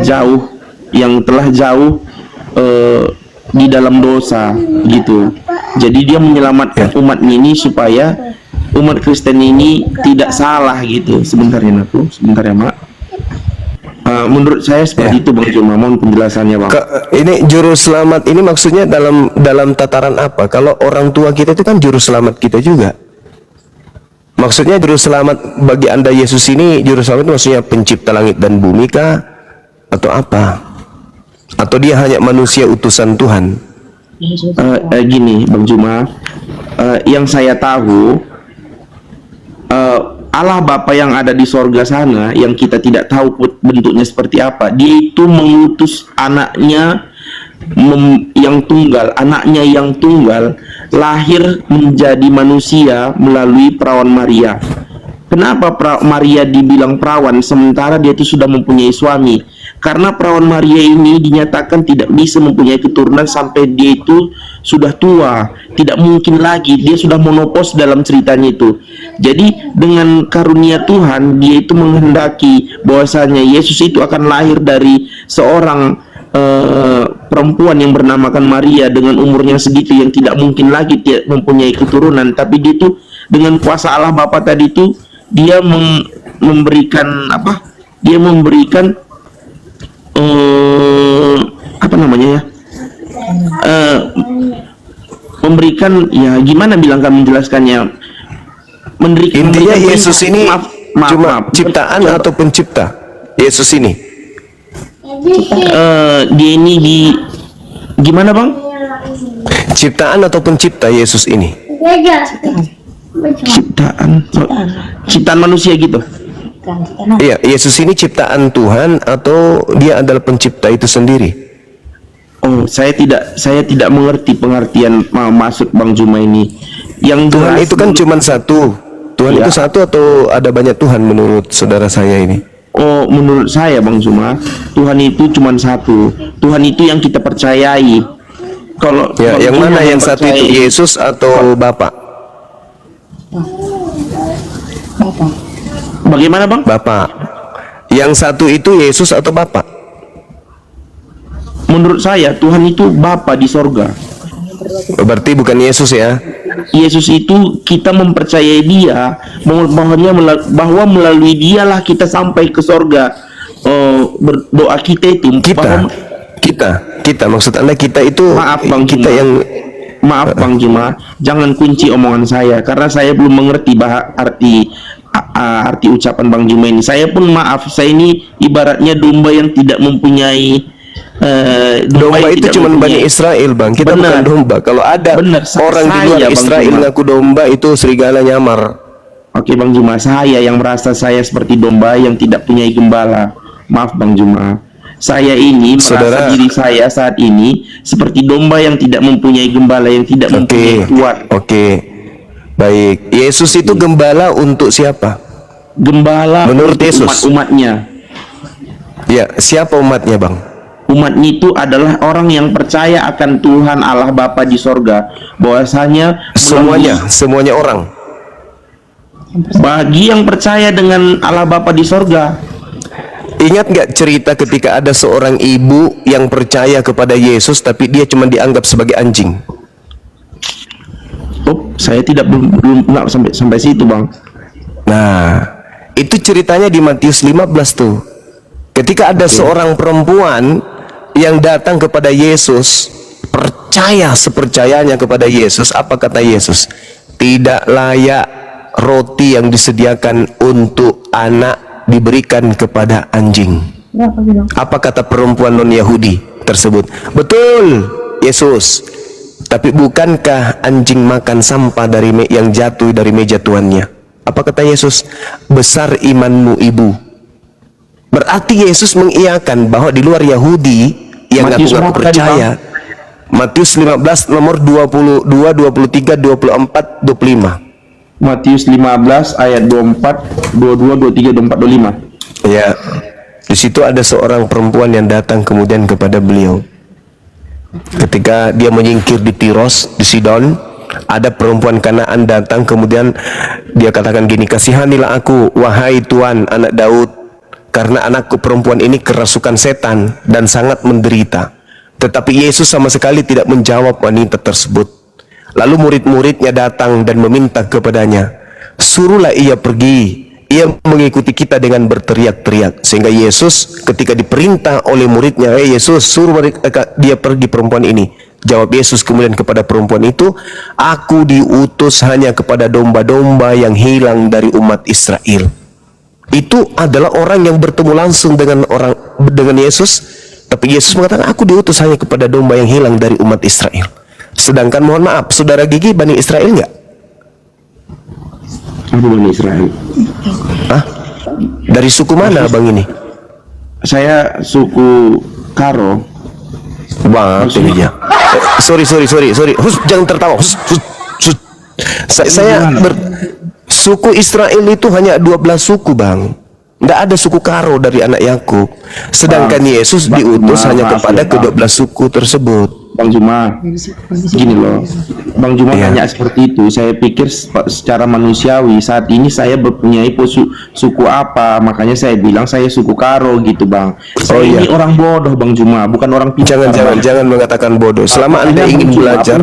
jauh di dalam dosa gitu. Jadi dia menyelamatkan umat ini supaya umat Kristen ini tidak salah gitu. Sebentar ya Mak. Menurut saya seperti itu, Bang Juma. Mohon penjelasannya, Bang. Ini juru selamat ini maksudnya dalam tataran apa? Kalau orang tua kita itu kan juru selamat kita juga. Maksudnya juru selamat bagi Anda Yesus ini, juru selamat itu maksudnya pencipta langit dan bumi kah? Atau apa? Atau dia hanya manusia utusan Tuhan? Gini, Bang Juma, yang saya tahu, Allah Bapa yang ada di sorga sana, yang kita tidak tahu bentuknya seperti apa, dia itu mengutus anaknya anaknya yang tunggal lahir menjadi manusia melalui perawan Maria. Kenapa Maria dibilang perawan sementara dia itu sudah mempunyai suami? Karena perawan Maria ini dinyatakan tidak bisa mempunyai keturunan sampai dia itu sudah tua. Tidak mungkin lagi, dia sudah monopos dalam ceritanya itu. Jadi dengan karunia Tuhan, dia itu menghendaki bahwasanya Yesus itu akan lahir dari seorang perempuan yang bernamakan Maria dengan umurnya segitu, yang tidak mungkin lagi dia mempunyai keturunan. Tapi dia itu dengan kuasa Allah Bapa tadi itu, dia memberikan apa? Dia memberikan memberikan, ya gimana bilangkan menjelaskannya, Intinya Yesus ini cuma ciptaan Coba. atau pencipta? Yesus ini dia ini gimana, Bang? ciptaan atau pencipta Yesus ini? Ciptaan manusia gitu. Iya, Yesus ini ciptaan Tuhan atau dia adalah pencipta itu sendiri? Oh, saya tidak mengerti pengertian maksud Bang Juma ini. Yang Tuhan jelas itu kan cuma satu. Tuhan Ya. itu satu atau ada banyak Tuhan menurut saudara saya ini? Oh, menurut saya Bang Juma, Tuhan itu cuma satu. Tuhan itu yang kita percayai. Kalau Yang mana yang satu itu, percayai- Yesus atau Bapa? Bagaimana, Bang? Bapa. Yang satu itu Yesus atau Bapa? Menurut saya Tuhan itu Bapa di sorga. Berarti bukan Yesus ya? Yesus itu kita mempercayai dia, bahwa melalui dialah kita sampai ke sorga. Berdoa kita itu Kita maksud Anda kita itu Maaf, Bang kita Juma. yang Maaf Bang Juma, jangan kunci omongan saya karena saya belum mengerti arti ucapan Bang Juma ini. Saya pun maaf, saya ini ibaratnya domba yang tidak mempunyai domba yang itu tidak cuma mempunyai- Bani Israel, Bang. Kita Benar. bukan domba. Kalau ada Benar, orang di luar saya, Bang Israel Juma. ngaku domba, itu serigala nyamar. Oke Bang Juma, saya yang merasa saya seperti domba yang tidak punya gembala. Maaf Bang Juma, saya ini merasa Saudara- diri saya saat ini seperti domba yang tidak mempunyai gembala, yang tidak mempunyai tuan. Oke. Baik. Yesus itu gembala untuk siapa? Gembala Menurut untuk Yesus. umat-umatnya. Ya, siapa umatnya, Bang? Umatnya itu adalah orang yang percaya akan Tuhan Allah Bapa di sorga, bahwasanya Semuanya orang. bagi yang percaya dengan Allah Bapa di sorga. Ingat nggak cerita ketika ada seorang ibu yang percaya kepada Yesus tapi dia cuma dianggap sebagai anjing? Oh, saya belum nggak sampai situ Bang. Nah, itu ceritanya di Matius 15 tuh. Ketika ada seorang perempuan yang datang kepada Yesus, percaya sepercayanya kepada Yesus, apa kata Yesus? Tidak layak roti yang disediakan untuk anak diberikan kepada anjing. Apa kata perempuan non-Yahudi? tersebut. Betul, Yesus. Tapi bukankah anjing makan sampah dari yang jatuh dari meja tuannya? Apa kata Yesus? Besar imanmu ibu. Berarti Yesus mengiyakan bahwa di luar Yahudi yang ngaku-ngaku percaya. Matius 15 nomor 22, 23, 24, 25. Matius 15 ayat 24, 22, 23, 24, 25. Ya, di situ ada seorang perempuan yang datang kemudian kepada beliau. Ketika dia menyingkir di Tiros, di Sidon, ada perempuan Kanaan datang kemudian dia katakan gini, kasihanilah aku, wahai Tuan, anak Daud, karena anakku perempuan ini kerasukan setan dan sangat menderita. Tetapi Yesus sama sekali tidak menjawab wanita tersebut. Lalu murid-muridnya datang dan meminta kepadanya, suruhlah ia pergi. Ia mengikuti kita dengan berteriak-teriak. Sehingga Yesus ketika diperintah oleh muridnya, Yesus suruh dia pergi perempuan ini. Jawab Yesus kemudian kepada perempuan itu, aku diutus hanya kepada domba-domba yang hilang dari umat Israel. Itu adalah orang yang bertemu langsung dengan Yesus. Tapi Yesus mengatakan, aku diutus hanya kepada domba yang hilang dari umat Israel. Sedangkan mohon maaf, saudara Gigi Bani Israel enggak? Apa Bani Israel? Hah? Dari suku mana abang ini? Saya suku Karo. Wah, ya. Sorry. Hus, jangan tertawa. Hus. Saya suku Israel itu hanya 12 suku, Bang. Tidak ada suku Karo dari anak Yakub. Sedangkan Yesus diutus hanya kepada ke-12 suku tersebut. Bang Juma, gini loh, Bang Juma tanya seperti itu. Saya pikir secara manusiawi saat ini saya mempunyai suku apa, makanya saya bilang saya suku Karo gitu, Bang. Saya ini orang bodoh, Bang Juma, bukan orang pintar. Jangan mengatakan bodoh. Selama Anda ingin belajar,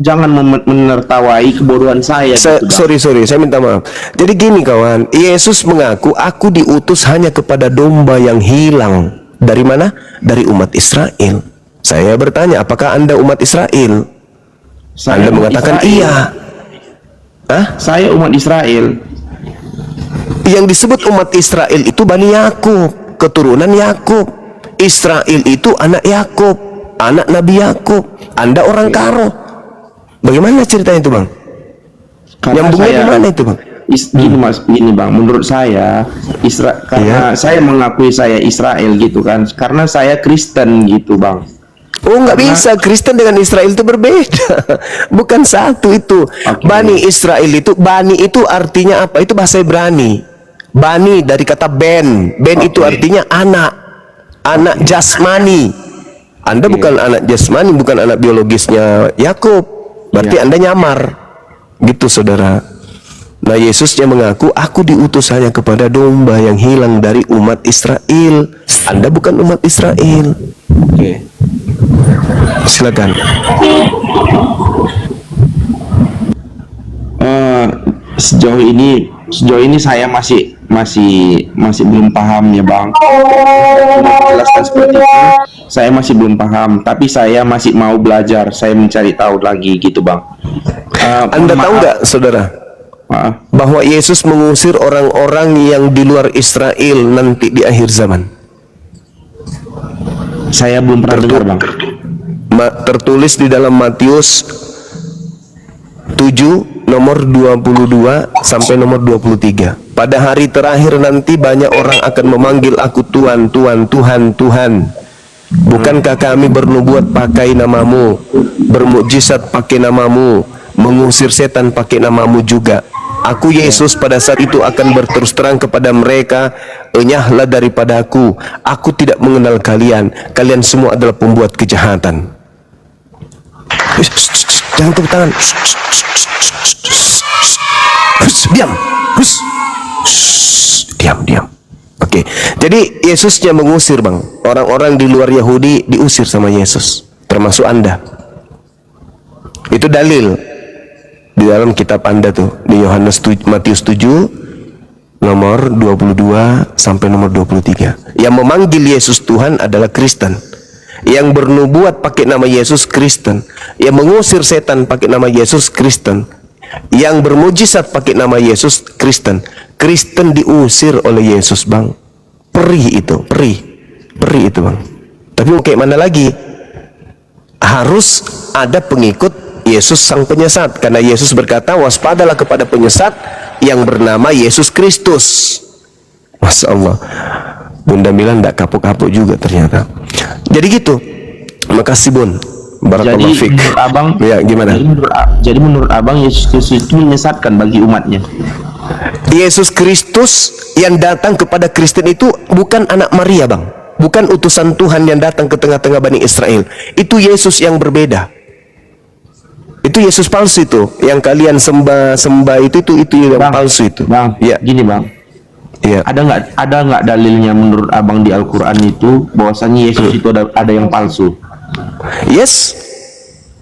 jangan menertawai kebodohan saya. Sorry, saya minta maaf. Jadi gini kawan, Yesus mengaku, aku diutus hanya kepada domba yang hilang. Dari mana? Dari umat Israel. Saya bertanya, apakah Anda umat Israel? Anda mengatakan Israel. Iya. Hah? Saya umat Israel. Yang disebut umat Israel itu Bani Yakub, keturunan Yakub. Israel itu anak Yakub, anak Nabi Yakub. Anda orang Karo. Bagaimana ceritanya itu, Bang? Nyambungnya gimana itu, Bang? Gini Mas, gini Bang, menurut saya karena saya mengakui saya Israel gitu kan, karena saya Kristen gitu, Bang. Oh, nggak bisa, Kristen dengan Israel itu berbeda. Bukan satu itu. Bani Israel itu, Bani itu artinya apa? Itu bahasa Ibrani. Bani dari kata Ben itu artinya anak jasmani. Anda bukan anak jasmani, bukan anak biologisnya Yakub. Berarti Anda nyamar. Gitu, saudara. Nah, Yesusnya mengaku, aku diutus hanya kepada domba yang hilang dari umat Israel. Anda bukan umat Israel. Oke. Silakan. Sejauh ini saya masih belum paham ya, Bang. Jelaskan seperti itu, saya masih belum paham. Tapi saya masih mau belajar. Saya mencari tahu lagi gitu, Bang. Anda tahu nggak, saudara? Bahwa Yesus mengusir orang-orang yang di luar Israel nanti di akhir zaman. Saya belum pernah dengar, Bang. Tertulis di dalam Matius 7 nomor 22 sampai nomor 23. Pada hari terakhir nanti banyak orang akan memanggil aku Tuhan, Tuhan, Tuhan, Tuhan. Bukankah kami bernubuat pakai namamu, bermukjizat pakai namamu, mengusir setan pakai namamu juga? Aku Yesus pada saat itu akan berterus terang kepada mereka, enyahlah daripada aku tidak mengenal kalian, kalian semua adalah pembuat kejahatan. Jangan tepuk tangan. Diam. Diam. Oke. Jadi Yesusnya mengusir, Bang. Orang-orang di luar Yahudi diusir sama Yesus, termasuk Anda. Itu dalil di dalam kitab Anda tuh, di Matius 7 nomor 22 sampai nomor 23. Yang memanggil Yesus Tuhan adalah Kristen. Yang bernubuat pakai nama Yesus Kristen. Yang mengusir setan pakai nama Yesus Kristen. Yang bermujizat pakai nama Yesus Kristen. Kristen diusir oleh Yesus, Bang. Perih itu, perih. Peri itu, Bang. Tapi mau kayak mana lagi? Harus ada pengikut Yesus sang penyesat, karena Yesus berkata, waspadalah kepada penyesat yang bernama Yesus Kristus. Masya Allah, Bunda Milan tidak kapok-kapok juga ternyata. Jadi gitu. Makasih Bun. Barakallahu Jadi fiik. menurut abang, Ya, gimana? Jadi menurut abang Yesus Kristus itu menyesatkan bagi umatnya. Yesus Kristus yang datang kepada Kristen itu bukan anak Maria, Bang. Bukan utusan Tuhan yang datang ke tengah-tengah Bani Israel. Itu Yesus yang berbeda. Itu Yesus palsu itu, yang kalian sembah itu yang Bang, palsu itu. Bang, Ya. gini Bang. Ya. Ada nggak dalilnya menurut abang di Al-Quran itu bahwasanya Yesus itu ada yang palsu? Yes.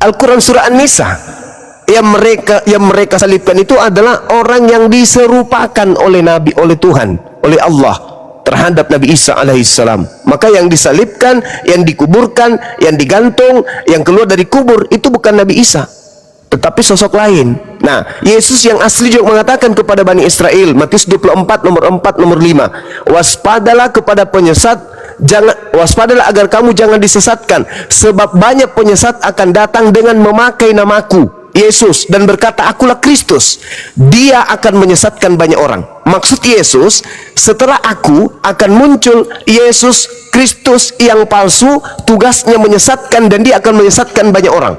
Al-Quran surah An-Nisa yang mereka salibkan itu adalah orang yang diserupakan oleh Nabi, oleh Tuhan, oleh Allah terhadap Nabi Isa alaihissalam. Maka yang disalibkan, yang dikuburkan, yang digantung, yang keluar dari kubur itu bukan Nabi Isa, tetapi sosok lain. Nah, Yesus yang asli juga mengatakan kepada Bani Israel, Matius 24 nomor 4 nomor 5, waspadalah kepada penyesat, waspadalah agar kamu jangan disesatkan, sebab banyak penyesat akan datang dengan memakai namaku, Yesus, dan berkata akulah Kristus. Dia akan menyesatkan banyak orang. Maksud Yesus, setelah aku akan muncul Yesus Kristus yang palsu, tugasnya menyesatkan, dan dia akan menyesatkan banyak orang.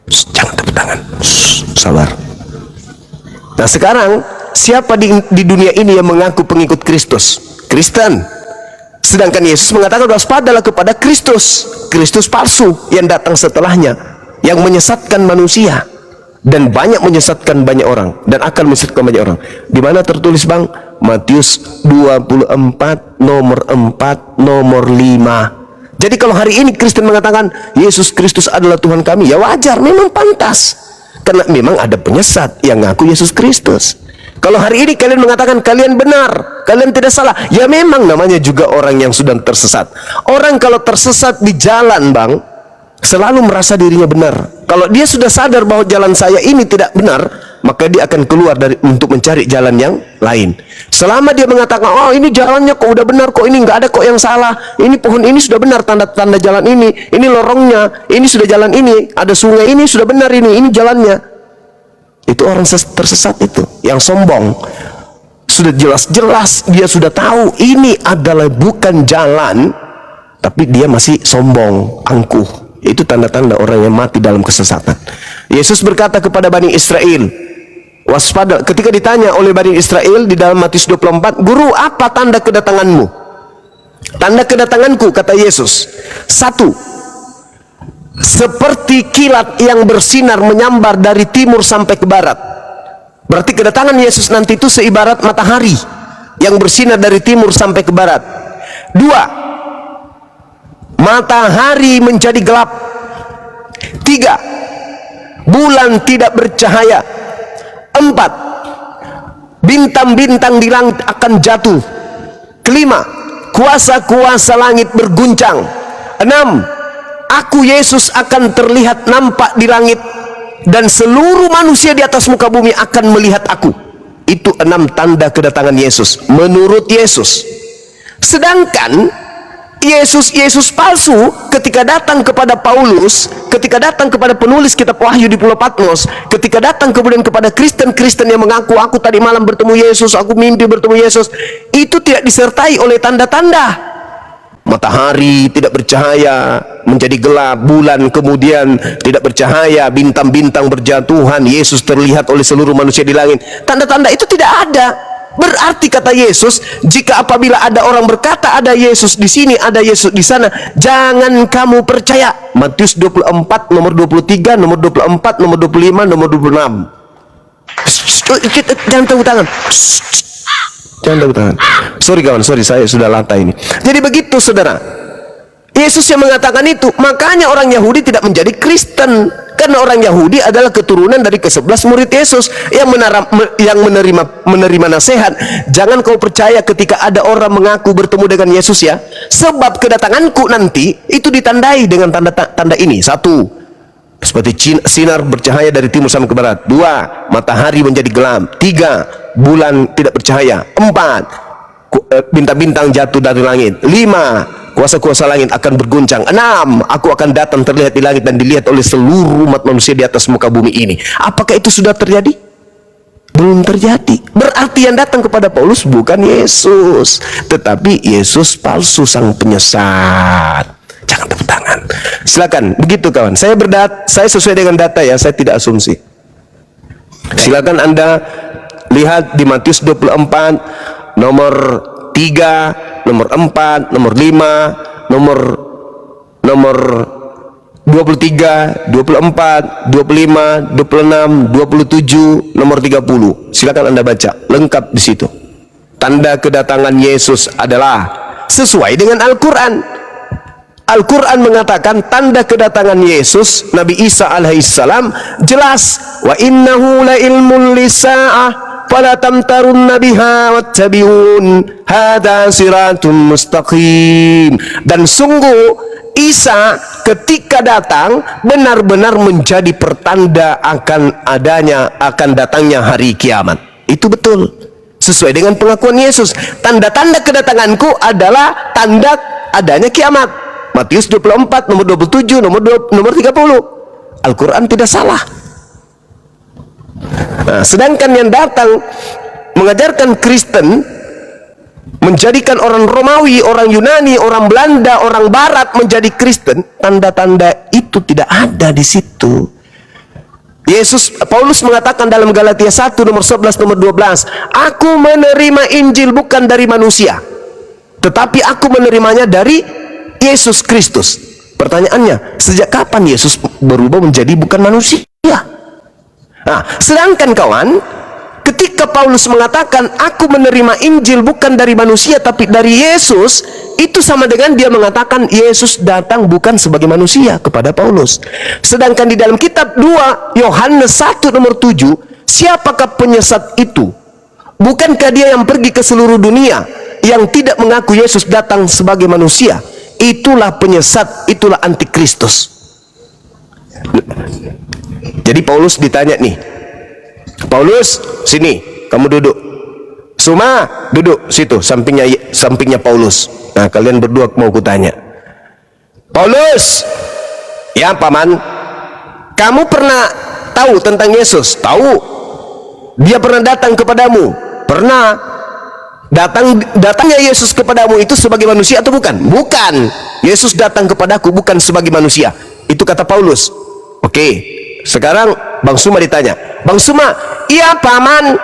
Jangan tepuk tangan. Sabar. Nah sekarang siapa di dunia ini yang mengaku pengikut Kristus? Kristen. Sedangkan Yesus mengatakan waspadalah kepada Kristus, Kristus palsu yang datang setelahnya, yang menyesatkan manusia, dan banyak menyesatkan banyak orang, dan akan menyesatkan banyak orang. Di mana tertulis, Bang? Matius 24 nomor 4 nomor 5. Jadi kalau hari ini Kristen mengatakan Yesus Kristus adalah Tuhan kami, ya wajar, memang pantas, karena memang ada penyesat yang ngaku Yesus Kristus. Kalau hari ini kalian mengatakan kalian benar, kalian tidak salah, ya memang namanya juga orang yang sudah tersesat. Orang kalau tersesat di jalan, Bang, selalu merasa dirinya benar. Kalau dia sudah sadar bahwa jalan saya ini tidak benar, maka dia akan keluar untuk mencari jalan yang lain. Selama dia mengatakan, oh ini jalannya kok udah benar, kok ini nggak ada kok yang salah, ini pohon ini sudah benar, tanda-tanda jalan ini lorongnya, ini sudah jalan ini, ada sungai ini sudah benar, ini jalannya. Itu orang tersesat itu, yang sombong. Sudah jelas-jelas dia sudah tahu ini adalah bukan jalan, tapi dia masih sombong, angkuh. Itu tanda-tanda orang yang mati dalam kesesatan. Yesus berkata kepada Bani Israel, waspada, ketika ditanya oleh Bani Israel di dalam Matius 24, Guru, apa tanda kedatanganmu? Tanda kedatanganku, kata Yesus, 1, seperti kilat yang bersinar menyambar dari timur sampai ke barat. Berarti kedatangan Yesus nanti itu seibarat matahari yang bersinar dari timur sampai ke barat. 2, matahari menjadi gelap. 3, bulan tidak bercahaya. 4, bintang-bintang di langit akan jatuh. 5, kuasa-kuasa langit berguncang. 6, aku Yesus akan terlihat nampak di langit, dan seluruh manusia di atas muka bumi akan melihat aku. Itu 6 tanda kedatangan Yesus menurut Yesus. Sedangkan Yesus palsu ketika datang kepada Paulus, ketika datang kepada penulis kitab Wahyu di Pulau Patmos, ketika datang kemudian kepada Kristen-Kristen yang mengaku aku tadi malam bertemu Yesus, aku mimpi bertemu Yesus, itu tidak disertai oleh tanda-tanda. Matahari tidak bercahaya, menjadi gelap, bulan kemudian tidak bercahaya, bintang-bintang berjatuhan, Yesus terlihat oleh seluruh manusia di langit. Tanda-tanda itu tidak ada. Berarti kata Yesus, jika apabila ada orang berkata ada Yesus di sini, ada Yesus di sana, jangan kamu percaya. Matius 24 nomor 23, nomor 24, nomor 25, nomor 26. Jangan tepuk tangan. Jangan tepuk tangan. Sorry kawan, sorry, saya sudah latah ini. Jadi begitu saudara, Yesus yang mengatakan itu. Makanya orang Yahudi tidak menjadi Kristen, karena orang Yahudi adalah keturunan dari ke-11 murid Yesus yang menerima nasihat. Jangan kau percaya ketika ada orang mengaku bertemu dengan Yesus ya, sebab kedatanganku nanti itu ditandai dengan tanda-tanda ini. 1, seperti sinar bercahaya dari timur sampai ke barat. 2, matahari menjadi gelap. 3, bulan tidak bercahaya. 4, bintang-bintang jatuh dari langit. 5, kuasa-kuasa langit akan berguncang. 6, aku akan datang terlihat di langit dan dilihat oleh seluruh umat manusia di atas muka bumi ini. Apakah itu sudah terjadi? Belum terjadi. Berarti yang datang kepada Paulus bukan Yesus, tetapi Yesus palsu, sang penyesat. Jangan tepuk tangan. Silakan. Begitu kawan. Saya sesuai dengan data ya, saya tidak asumsi. Silakan Anda lihat di Matius 24 nomor 3, nomor 4, nomor 5, nomor 23, 24, 25, 26, 27, nomor 30. Silakan Anda baca lengkap di situ. Tanda kedatangan Yesus adalah sesuai dengan Al-Qur'an. Al-Quran mengatakan tanda kedatangan Yesus, Nabi Isa alaihissalam, jelas. Wa innahu la ilmun lisa'ah fala tamtarunna biha wattabi'un hadha siratun mustaqim. Dan sungguh Isa ketika datang benar-benar menjadi pertanda akan datangnya hari kiamat. Itu betul, sesuai dengan pengakuan Yesus. Tanda-tanda kedatanganku adalah tanda adanya kiamat. Matius 24, nomor 27, nomor 30. Al-Quran tidak salah. Nah, sedangkan yang datang mengajarkan Kristen, menjadikan orang Romawi, orang Yunani, orang Belanda, orang Barat menjadi Kristen, tanda-tanda itu tidak ada di situ. Paulus mengatakan dalam Galatia 1 nomor 11 nomor 12, aku menerima Injil bukan dari manusia, tetapi aku menerimanya dari Yesus Kristus. Pertanyaannya, sejak kapan Yesus berubah menjadi bukan manusia? Nah, sedangkan kawan, ketika Paulus mengatakan aku menerima Injil bukan dari manusia tapi dari Yesus, itu sama dengan dia mengatakan Yesus datang bukan sebagai manusia kepada Paulus. Sedangkan di dalam kitab 2 Yohanes 1 nomor 7, siapakah penyesat itu? Bukankah dia yang pergi ke seluruh dunia yang tidak mengaku Yesus datang sebagai manusia? Itulah penyesat, itulah antikristus. Jadi Paulus ditanya nih, Paulus sini, kamu duduk. Suma duduk situ, sampingnya Paulus. Nah, kalian berdua mau kutanya. Paulus, ya paman, kamu pernah tahu tentang Yesus? Tahu. Dia pernah datang kepadamu? Pernah. Datangnya Yesus kepadamu itu sebagai manusia atau bukan? Bukan. Yesus datang kepadaku bukan sebagai manusia. Itu kata Paulus. Oke. Sekarang Bang Suma ditanya. Bang Suma, iya paman.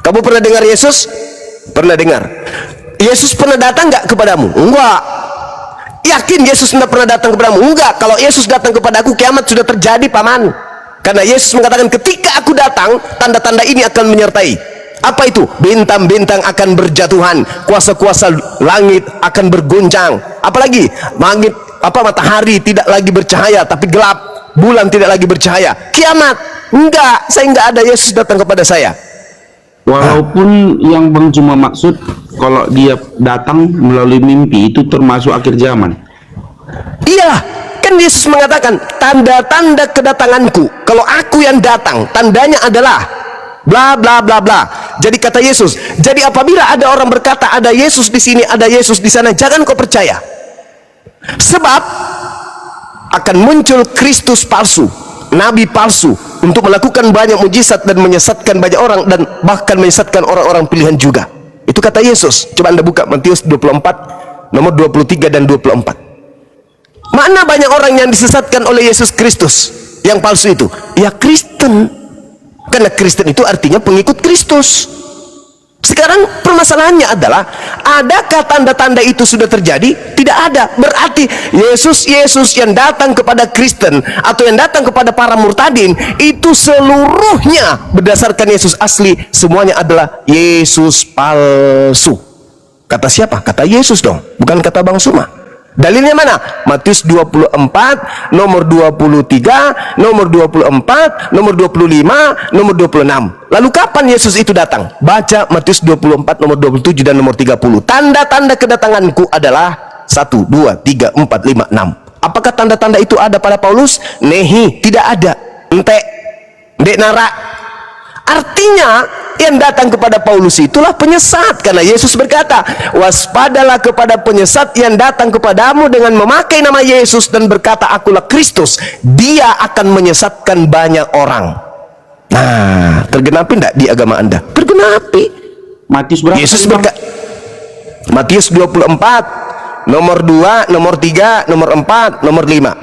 Kamu pernah dengar Yesus? Pernah dengar. Yesus pernah datang nggak kepadamu? Enggak. Yakin Yesus tidak pernah datang kepadamu? Enggak. Kalau Yesus datang kepadaku, kiamat sudah terjadi paman. Karena Yesus mengatakan ketika aku datang, tanda-tanda ini akan menyertai. Apa itu? Bintang-bintang akan berjatuhan, kuasa-kuasa langit akan berguncang. Apalagi matahari tidak lagi bercahaya tapi gelap, bulan tidak lagi bercahaya. Kiamat? Enggak, saya enggak ada Yesus datang kepada saya. Walaupun yang Bang cuma maksud kalau dia datang melalui mimpi itu termasuk akhir zaman. Iya, kan Yesus mengatakan tanda-tanda kedatanganku. Kalau aku yang datang, tandanya adalah bla bla bla bla. Jadi kata Yesus, jadi apabila ada orang berkata ada Yesus di sini, ada Yesus di sana, jangan kau percaya. Sebab akan muncul Kristus palsu, nabi palsu untuk melakukan banyak mujizat dan menyesatkan banyak orang dan bahkan menyesatkan orang-orang pilihan juga. Itu kata Yesus. Coba Anda buka Matius 24 nomor 23 dan 24. Mana banyak orang yang disesatkan oleh Yesus Kristus yang palsu itu? Ya Kristen. Karena Kristen itu artinya pengikut Kristus. Sekarang permasalahannya adalah, adakah tanda-tanda itu sudah terjadi? Tidak ada. Berarti Yesus yang datang kepada Kristen atau yang datang kepada para murtadin itu seluruhnya berdasarkan Yesus asli, semuanya adalah Yesus palsu. Kata siapa? Kata Yesus dong, bukan kata Bang Suma. Dalilnya mana? Matius 24 nomor 23, nomor 24, nomor 25, nomor 26. Lalu kapan Yesus itu datang? Baca Matius 24 nomor 27 dan nomor 30. Tanda-tanda kedatanganku adalah 1, 2, 3, 4, 5, 6. Apakah tanda-tanda itu ada pada Paulus? Nehi, tidak ada. Dek nara. Artinya yang datang kepada Paulus itulah penyesat, karena Yesus berkata, waspadalah kepada penyesat yang datang kepadamu dengan memakai nama Yesus dan berkata akulah Kristus, dia akan menyesatkan banyak orang. Nah, tergenapi tidak di agama Anda? Tergenapi. Matius berapa? Yesus berkata, Matius 24 nomor 2, nomor 3, nomor 4, nomor 5.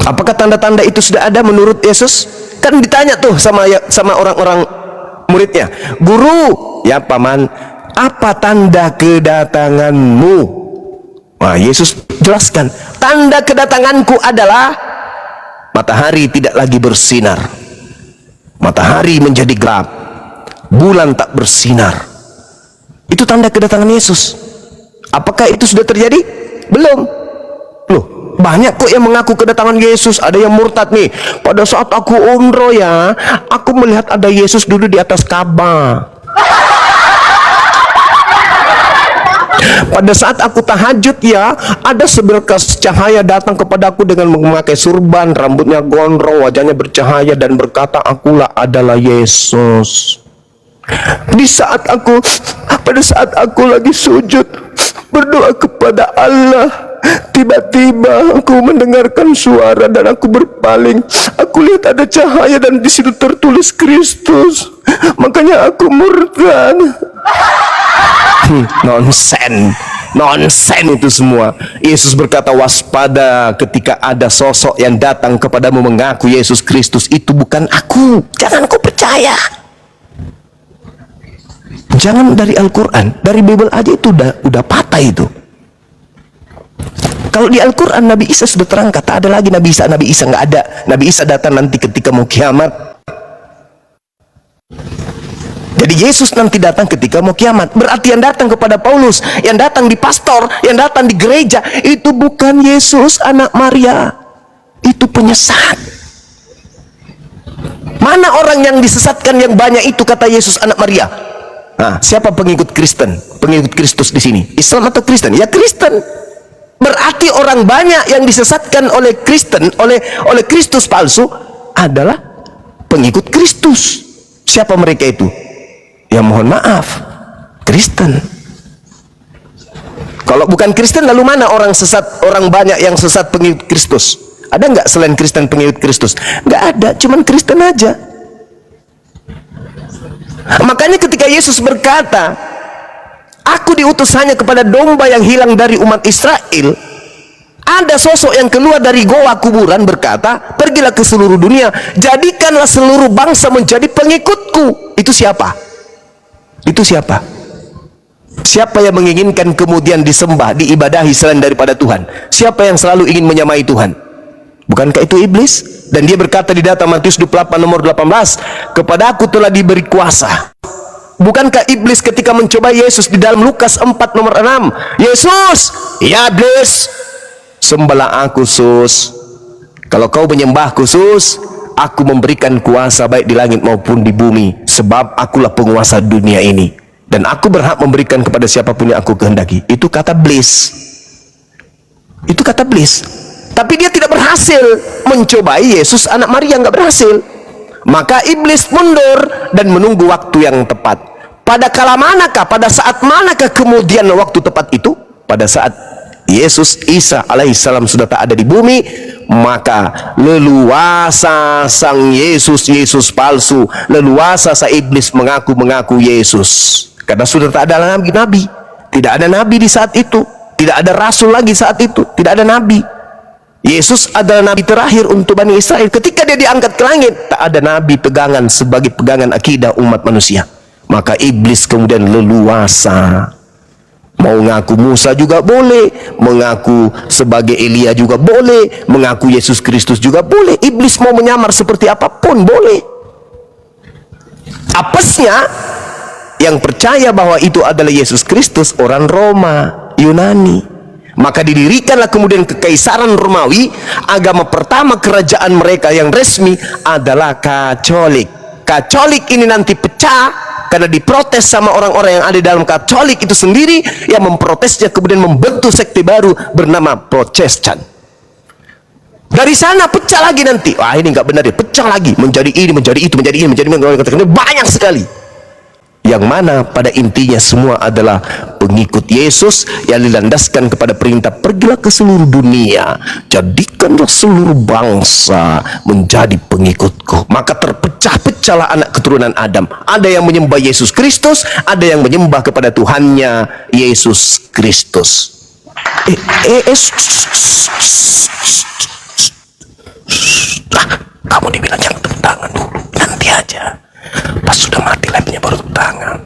Apakah tanda-tanda itu sudah ada menurut Yesus? Kan ditanya tuh sama orang-orang muridnya, guru, ya paman, apa tanda kedatanganmu? Nah, Yesus jelaskan, tanda kedatanganku adalah matahari tidak lagi bersinar, matahari menjadi gelap, bulan tak bersinar. Itu tanda kedatangan Yesus. Apakah itu sudah terjadi? Belum. Loh, banyak kok yang mengaku kedatangan Yesus. Ada yang murtad nih, pada saat aku umroh ya, aku melihat ada Yesus duduk di atas Ka'bah. Pada saat aku tahajud ya, ada seberkas cahaya datang kepadaku dengan memakai surban, rambutnya gondrong, wajahnya bercahaya dan berkata, akulah adalah Yesus. Pada saat aku lagi sujud berdoa kepada Allah, tiba-tiba aku mendengarkan suara dan aku berpaling. Aku lihat ada cahaya dan di situ tertulis Kristus. Makanya aku murtad. Nonsen itu semua. Yesus berkata, waspada ketika ada sosok yang datang kepadamu mengaku Yesus Kristus, itu bukan aku. Jangan kau percaya. Jangan dari Al-Quran, dari Bible aja itu udah patah itu. Kalau di Al-Quran Nabi Isa sudah terangkat, tak ada lagi Nabi Isa nggak ada. Nabi Isa datang nanti ketika mau kiamat. Jadi Yesus nanti datang ketika mau kiamat. Berarti yang datang kepada Paulus, yang datang di pastor, yang datang di gereja, itu bukan Yesus anak Maria, itu penyesat. Mana orang yang disesatkan yang banyak itu, kata Yesus anak Maria? Nah, siapa pengikut Kristen, pengikut Kristus di sini? Islam atau Kristen? Ya Kristen. Berarti orang banyak yang disesatkan oleh Kristen, oleh Kristus palsu adalah pengikut Kristus. Siapa mereka itu? Ya mohon maaf, Kristen. Kalau bukan Kristen, lalu mana orang sesat, orang banyak yang sesat pengikut Kristus? Ada nggak selain Kristen pengikut Kristus? Nggak ada, cuman Kristen aja. Makanya ketika Yesus berkata, aku diutus hanya kepada domba yang hilang dari umat Israel, ada sosok yang keluar dari goa kuburan berkata, pergilah ke seluruh dunia, jadikanlah seluruh bangsa menjadi pengikutku. Itu siapa? Itu siapa? Siapa yang menginginkan kemudian disembah, diibadahi selain daripada Tuhan? Siapa yang selalu ingin menyamai Tuhan? Bukankah itu iblis? Dan dia berkata di data Matius 28 nomor 18, kepada aku telah diberi kuasa. Bukankah iblis ketika mencoba Yesus di dalam Lukas 4 nomor 6, Yesus, ya iblis, sembahlah aku sus. Kalau kau menyembahku sus, aku memberikan kuasa baik di langit maupun di bumi, sebab akulah penguasa dunia ini, dan aku berhak memberikan kepada siapapun yang aku kehendaki. Itu kata iblis. Itu kata iblis. Tapi dia tidak berhasil mencobai Yesus anak Maria, nggak berhasil. Maka iblis mundur dan menunggu waktu yang tepat. Pada kala manakah, pada saat manakah kemudian waktu tepat itu? Pada saat Yesus Isa alaihissalam sudah tak ada di bumi, maka leluasa sang Yesus palsu, leluasa sang iblis mengaku Yesus, karena sudah tak ada nabi-nabi. Tidak ada nabi di saat itu, tidak ada rasul lagi saat itu, tidak ada nabi. Yesus adalah nabi terakhir untuk Bani Israel. Ketika dia diangkat ke langit, tak ada nabi pegangan sebagai pegangan akidah umat manusia. Maka iblis kemudian leluasa, mau ngaku Musa juga boleh, mengaku sebagai Elia juga boleh, mengaku Yesus Kristus juga boleh. Iblis mau menyamar seperti apapun boleh. Apesnya yang percaya bahwa itu adalah Yesus Kristus orang Roma, Yunani. Maka didirikanlah kemudian kekaisaran Romawi. Agama pertama kerajaan mereka yang resmi adalah Katolik. Katolik ini nanti pecah karena diprotes sama orang-orang yang ada di dalam Katolik itu sendiri, yang memprotesnya kemudian membentuk sekte baru bernama Protestan. Dari sana pecah lagi nanti. Wah, ini nggak benar ya. Pecah lagi menjadi ini, menjadi itu, menjadi ini, menjadi ini. Banyak sekali. Yang mana pada intinya semua adalah pengikut Yesus yang dilandaskan kepada perintah pergilah ke seluruh dunia, jadikanlah seluruh bangsa menjadi pengikutku. Maka terpecah-pecahlah anak keturunan Adam. Ada yang menyembah Yesus Kristus, ada yang menyembah kepada Tuhannya Yesus Kristus. Kamu dibilang jangan tepuk tangan dulu, nanti aja. Pas sudah mati labnya baru tepuk tangan.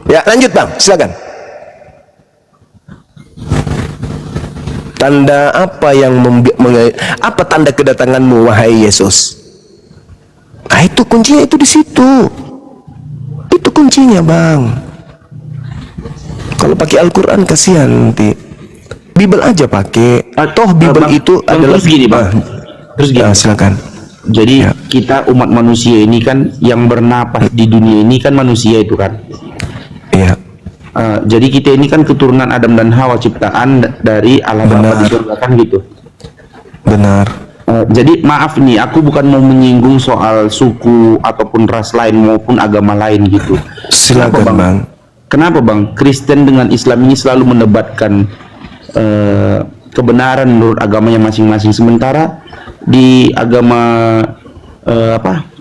Ya, lanjut Bang, silakan. Tanda apa yang apa tanda kedatanganmu wahai Yesus? Nah, itu kuncinya, itu di situ. Itu kuncinya, Bang. Kalau pakai Al-Qur'an kasihan nanti. Bible aja pakai. Toh Bible itu adalah terus gini, Bang. Terus gini. Silakan. Jadi kita umat manusia ini kan yang bernapas di dunia ini kan manusia itu kan. Iya. Jadi kita ini kan keturunan Adam dan Hawa, ciptaan dari Allah Bapa di surga kan gitu. Benar. Jadi maaf nih, aku bukan mau menyinggung soal suku ataupun ras lain maupun agama lain gitu. Silakan, Bang. Kenapa Bang? Kristen dengan Islam ini selalu mendebatkan kebenaran menurut agamanya masing-masing, sementara di agama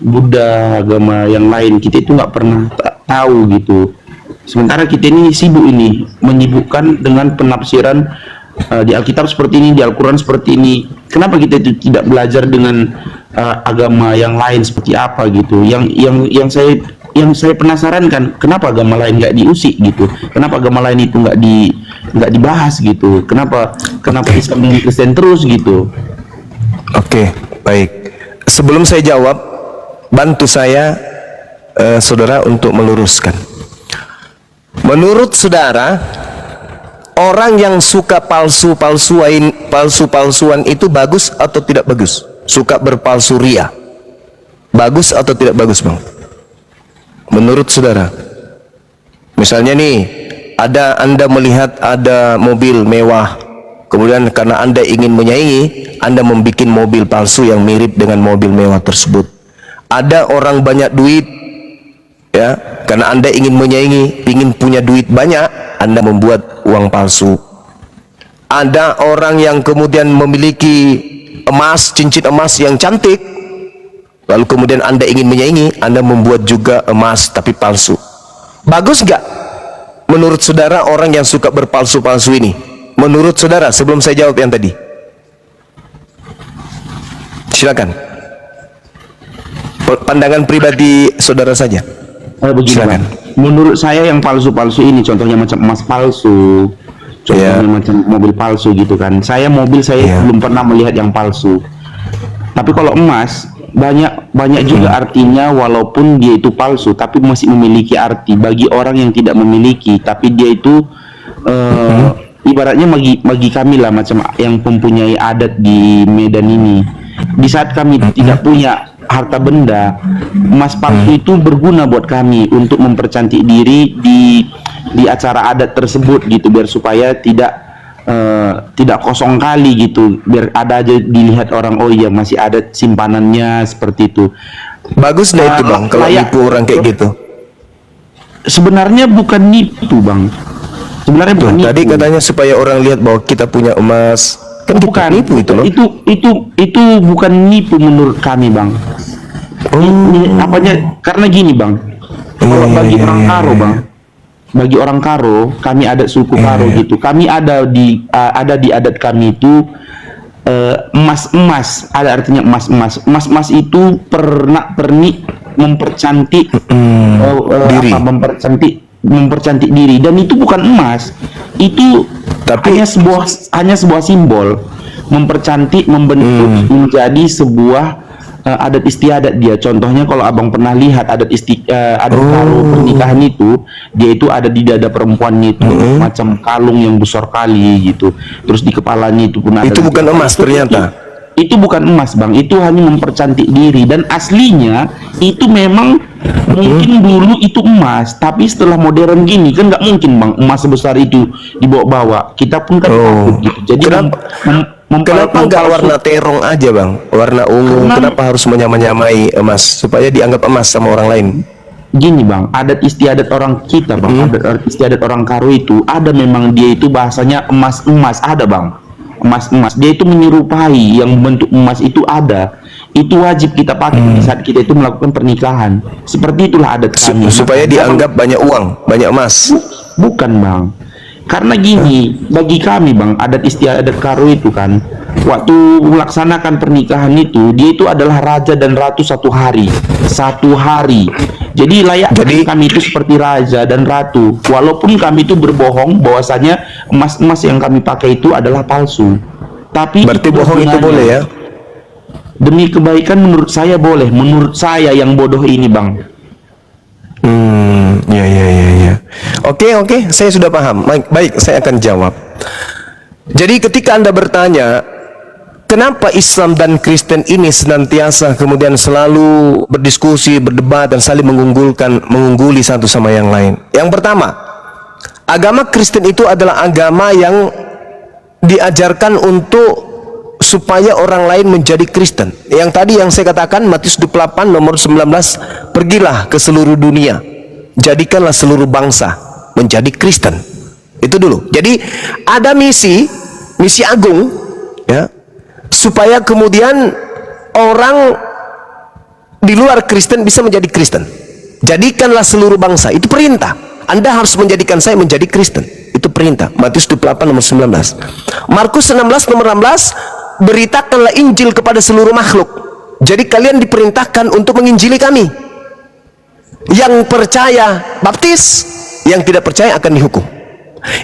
Buddha, agama yang lain kita itu nggak pernah tahu gitu. Sementara kita ini sibuk ini menyibukkan dengan penafsiran di Alkitab seperti ini, di Al-Quran seperti ini. Kenapa kita itu tidak belajar dengan agama yang lain seperti apa gitu? Yang saya penasaran kan, kenapa agama lain nggak diusik gitu? Kenapa agama lain itu nggak dibahas gitu? Kenapa Islam dan Kristen terus gitu? Oke, baik. Sebelum saya jawab, bantu saya saudara untuk meluruskan. Menurut saudara, orang yang suka palsu-palsuan itu bagus atau tidak bagus? Suka berpalsu ria, bagus atau tidak bagus, Bang? Menurut saudara, misalnya nih, Anda melihat ada mobil mewah, kemudian karena Anda ingin menyaingi, Anda membuat mobil palsu yang mirip dengan mobil mewah tersebut. Ada orang banyak duit, ya, karena Anda ingin menyaingi, ingin punya duit banyak, Anda membuat uang palsu. Ada orang yang kemudian memiliki emas, cincin emas yang cantik, lalu kemudian Anda ingin menyaingi, Anda membuat juga emas tapi palsu. Bagus nggak menurut saudara orang yang suka berpalsu-palsu ini? Menurut saudara, sebelum saya jawab yang tadi, silakan. Pandangan pribadi saudara saja. Begini, silakan. Menurut saya yang palsu-palsu ini, contohnya macam emas palsu, contohnya macam mobil palsu gitu kan. Mobil saya belum pernah melihat yang palsu. Tapi kalau emas banyak juga artinya, walaupun dia itu palsu tapi masih memiliki arti bagi orang yang tidak memiliki. Tapi dia itu ibaratnya bagi kami lah, macam yang mempunyai adat di Medan ini, di saat kami tidak punya harta benda, emas palsu itu berguna buat kami untuk mempercantik diri di acara adat tersebut gitu, biar supaya tidak kosong kali gitu, biar ada aja dilihat orang, oh iya masih ada simpanannya seperti itu. Bagus deh itu, Bang, kalau nipu orang kayak gitu. Sebenarnya bukan nipu, Bang. Sebenarnya bukan nipu. Tadi katanya supaya orang lihat bahwa kita punya emas. Kan bukan nipu itu loh. Itu bukan nipu menurut kami, Bang. Karena gini, Bang. Kalau bagi orang Karo, Bang, bagi orang Karo, kami adat suku Karo gitu, kami ada di adat kami itu emas ada artinya emas itu pernik mempercantik diri, mempercantik diri, dan itu bukan emas, itu tapi hanya sebuah simbol mempercantik, membentuk menjadi sebuah adat istiadat dia. Contohnya kalau abang pernah lihat adat Karo pernikahan itu, dia itu ada di dada perempuannya itu macam kalung yang besar kali gitu, terus di kepalanya itu pun ada. Itu bukan emas ternyata. Itu bukan emas, Bang, itu hanya mempercantik diri, dan aslinya itu memang mungkin dulu itu emas, tapi setelah modern gini kan nggak mungkin, Bang, emas sebesar itu dibawa-bawa. Kita pun kan takut gitu. Jadi Kenapa nggak warna terong aja bang? Warna ungu, kenapa harus menyamai emas? Supaya dianggap emas sama orang lain. Gini bang, adat istiadat orang kita bang, adat istiadat orang Karo itu ada, memang dia itu bahasanya emas-emas, ada bang, emas-emas. Dia itu menyerupai yang bentuk emas itu ada. Itu wajib kita pakai di saat kita itu melakukan pernikahan. Seperti itulah adat kami. Supaya dianggap banyak uang, banyak emas. Bukan bang, karena gini, bagi kami bang, adat istiadat Karo itu kan, waktu melaksanakan pernikahan itu, dia itu adalah raja dan ratu satu hari. Jadi kami itu seperti raja dan ratu, walaupun kami itu berbohong bahwasanya emas-emas yang kami pakai itu adalah palsu. Tapi berarti bohong itu boleh ya? Demi kebaikan menurut saya boleh, menurut saya yang bodoh ini bang. Ya. Oke, saya sudah paham. Baik, saya akan jawab. Jadi ketika Anda bertanya, kenapa Islam dan Kristen ini senantiasa kemudian selalu berdiskusi, berdebat, dan saling mengungguli satu sama yang lain? Yang pertama, agama Kristen itu adalah agama yang diajarkan untuk supaya orang lain menjadi Kristen. Yang tadi yang saya katakan, Matius 28 nomor 19, pergilah ke seluruh dunia, jadikanlah seluruh bangsa menjadi Kristen. Itu dulu. Jadi ada misi agung ya, supaya kemudian orang di luar Kristen bisa menjadi Kristen. Jadikanlah seluruh bangsa, itu perintah. Anda harus menjadikan saya menjadi Kristen, itu perintah. Matius 28 nomor 19. Markus 16 nomor 16, beritakanlah Injil kepada seluruh makhluk. Jadi kalian diperintahkan untuk menginjili kami. Yang percaya baptis, yang tidak percaya akan dihukum.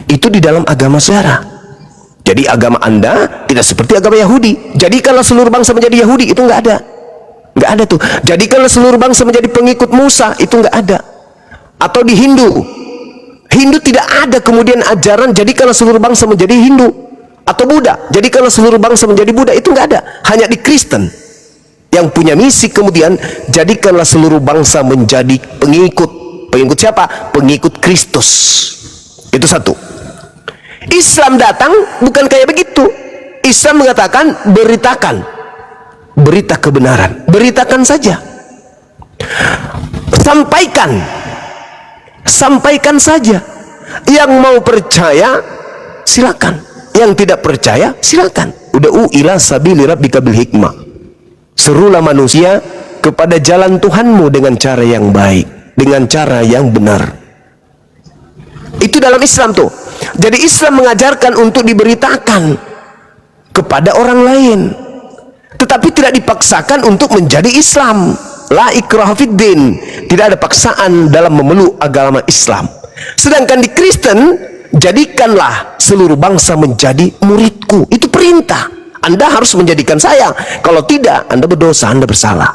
Itu di dalam agama saudara. Jadi agama Anda tidak seperti agama Yahudi. Jadikanlah seluruh bangsa menjadi Yahudi, itu nggak ada tuh. Jadikanlah seluruh bangsa menjadi pengikut Musa, itu nggak ada. Atau di Hindu tidak ada kemudian ajaran jadikanlah seluruh bangsa menjadi Hindu. Atau Buddha, jadikanlah seluruh bangsa menjadi Buddha, itu nggak ada. Hanya di Kristen yang punya misi kemudian jadikanlah seluruh bangsa menjadi pengikut. Pengikut siapa? Pengikut Kristus. Itu satu. Islam datang bukan kayak begitu. Islam mengatakan beritakan, berita kebenaran, beritakan saja, sampaikan saja. Yang mau percaya silakan, yang tidak percaya silakan. Ud'u ila sabili rabbika bil hikmah, serulah manusia kepada jalan Tuhanmu dengan cara yang baik, dengan cara yang benar. Itu dalam Islam tuh. Jadi Islam mengajarkan untuk diberitakan kepada orang lain, tetapi tidak dipaksakan untuk menjadi Islam. La ikraha fid din, tidak ada paksaan dalam memeluk agama Islam. Sedangkan di Kristen, jadikanlah seluruh bangsa menjadi muridku, itu perintah. Anda harus menjadikan saya, kalau tidak Anda berdosa, Anda bersalah,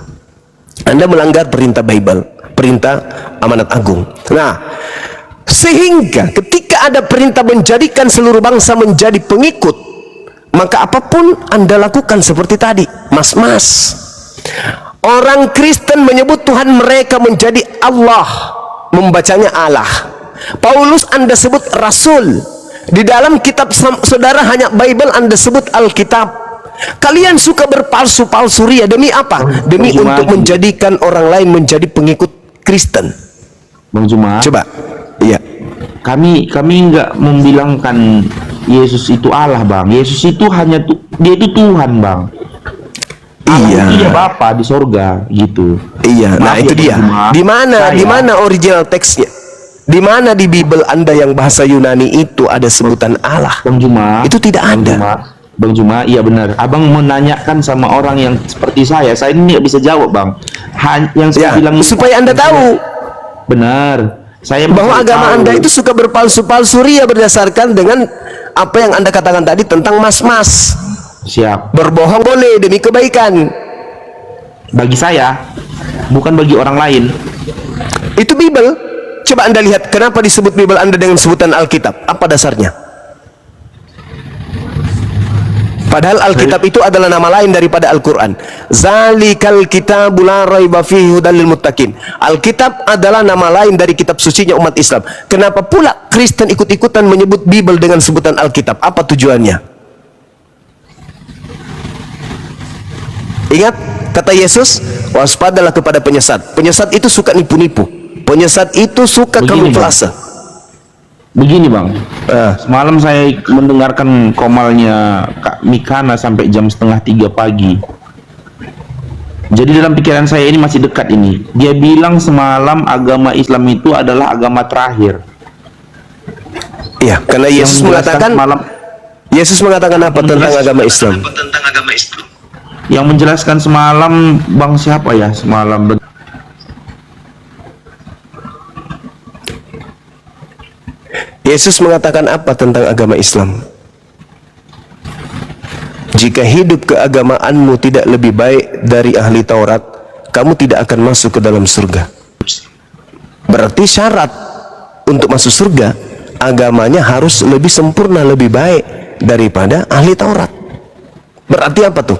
Anda melanggar perintah Bible, perintah amanat agung. Nah, sehingga ketika ada perintah menjadikan seluruh bangsa menjadi pengikut, maka apapun Anda lakukan seperti tadi, mas-mas. Orang Kristen menyebut Tuhan mereka menjadi Allah, membacanya Allah. Paulus Anda sebut Rasul. Di dalam kitab saudara hanya Bible Anda sebut Alkitab. Kalian suka berpalsu-palsu ria, demi apa? Demi untuk menjadikan orang lain menjadi pengikut Kristen. Bang Juma, coba. Iya. Kami enggak membilangkan Yesus itu Allah, Bang. Yesus itu hanya dia itu Tuhan, Bang. Allah itu dia Bapa di sorga, gitu. Iya. Nah, itu dia. Di mana original teksnya? Di mana di Bible Anda yang bahasa Yunani itu ada sebutan Allah? Bang Juma, itu tidak ada. Bang Juma, iya benar. Abang menanyakan sama orang yang seperti saya ini nggak bisa jawab, Bang. Yang saya bilang supaya Anda tahu. Benar. Saya bahwa agama Anda itu suka berpalsu-palsu ria berdasarkan dengan apa yang Anda katakan tadi tentang mas-mas. Siap. Berbohong boleh demi kebaikan. Bagi saya, bukan bagi orang lain. Itu Bible. Coba Anda lihat kenapa disebut Bible Anda dengan sebutan Alkitab. Apa dasarnya? Padahal Alkitab itu adalah nama lain daripada Al-Quran. Zalikal kitabul la raiba fihi hudal lil muttaqin. Alkitab adalah nama lain dari kitab sucinya umat Islam. Kenapa pula Kristen ikut-ikutan menyebut Bible dengan sebutan Alkitab? Apa tujuannya? Ingat kata Yesus, waspadalah kepada penyesat. Penyesat itu suka nipu-nipu. Penyesat itu suka kamuflase. Begini bang, semalam saya mendengarkan komalnya Kak Mikana sampai jam 2:30 pagi. Jadi dalam pikiran saya ini masih dekat ini. Dia bilang semalam agama Islam itu adalah agama terakhir. Iya, karena Yesus mengatakan Yesus mengatakan apa tentang agama Islam? Yang menjelaskan semalam bang siapa ya semalam? Yesus mengatakan apa tentang agama Islam? Jika hidup keagamaanmu tidak lebih baik dari ahli Taurat, kamu tidak akan masuk ke dalam surga. Berarti syarat untuk masuk surga, agamanya harus lebih sempurna, lebih baik daripada ahli Taurat. Berarti apa tuh?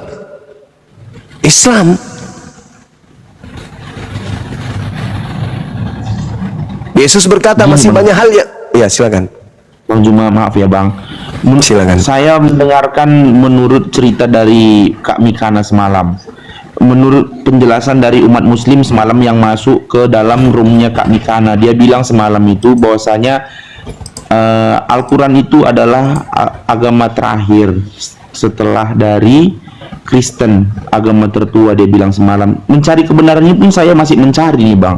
Islam. Yesus berkata masih banyak hal ya silakan. Bang Juma, maaf ya bang. Silakan. Saya mendengarkan menurut cerita dari Kak Mikana semalam. Menurut penjelasan dari umat muslim semalam yang masuk ke dalam roomnya Kak Mikana, dia bilang semalam itu bahwasanya Al-Quran itu adalah agama terakhir setelah dari Kristen, agama tertua. Dia bilang semalam. Mencari kebenarannya pun saya masih mencari nih bang.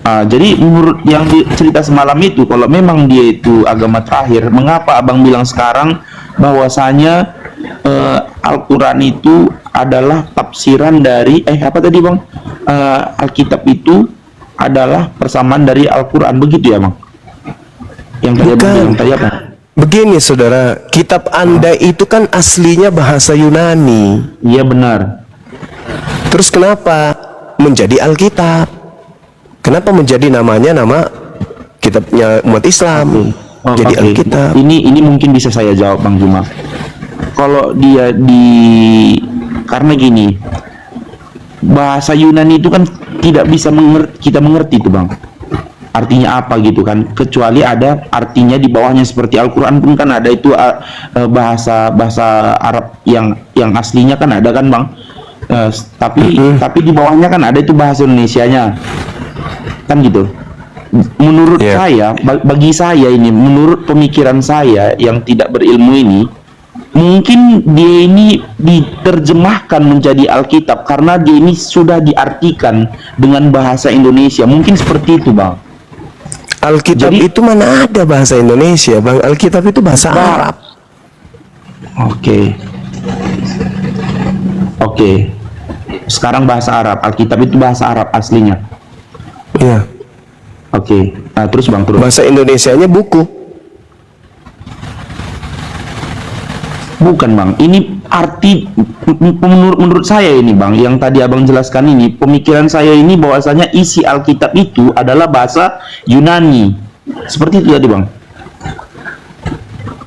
Jadi menurut yang cerita semalam itu, kalau memang dia itu agama terakhir, mengapa abang bilang sekarang bahwasanya Al-Quran itu adalah tafsiran dari apa tadi bang? Alkitab itu adalah persamaan dari Al-Quran, begitu ya bang? Yang tadi abang bilang tadi apa? Begini saudara, kitab Anda itu kan aslinya bahasa Yunani. Iya benar. Terus kenapa menjadi Alkitab? Kenapa menjadi namanya nama kitabnya umat Islam? Jadi Alkitab. Ini mungkin bisa saya jawab Bang Juma. Kalau dia karena gini, bahasa Yunani itu kan tidak bisa kita mengerti itu Bang. Artinya apa gitu kan? Kecuali ada artinya di bawahnya, seperti Al-Quran pun kan ada itu bahasa Arab yang aslinya kan ada kan Bang. Tapi di bawahnya kan ada itu bahasa Indonesianya. Kan gitu. Menurut saya, bagi saya ini, menurut pemikiran saya yang tidak berilmu ini, mungkin dia ini diterjemahkan menjadi Alkitab karena dia ini sudah diartikan dengan bahasa Indonesia. Mungkin seperti itu Bang. Alkitab itu mana ada bahasa Indonesia Bang? Alkitab itu bahasa Arab. Oke. Sekarang bahasa Arab. Alkitab itu bahasa Arab aslinya. Iya. Oke. Nah, terus Bang, terus. Bahasa Indonesianya buku. Bukan Bang. Ini arti menurut saya ini Bang, yang tadi Abang jelaskan ini, pemikiran saya ini bahwasanya isi Alkitab itu adalah bahasa Yunani. Seperti itu tadi Bang.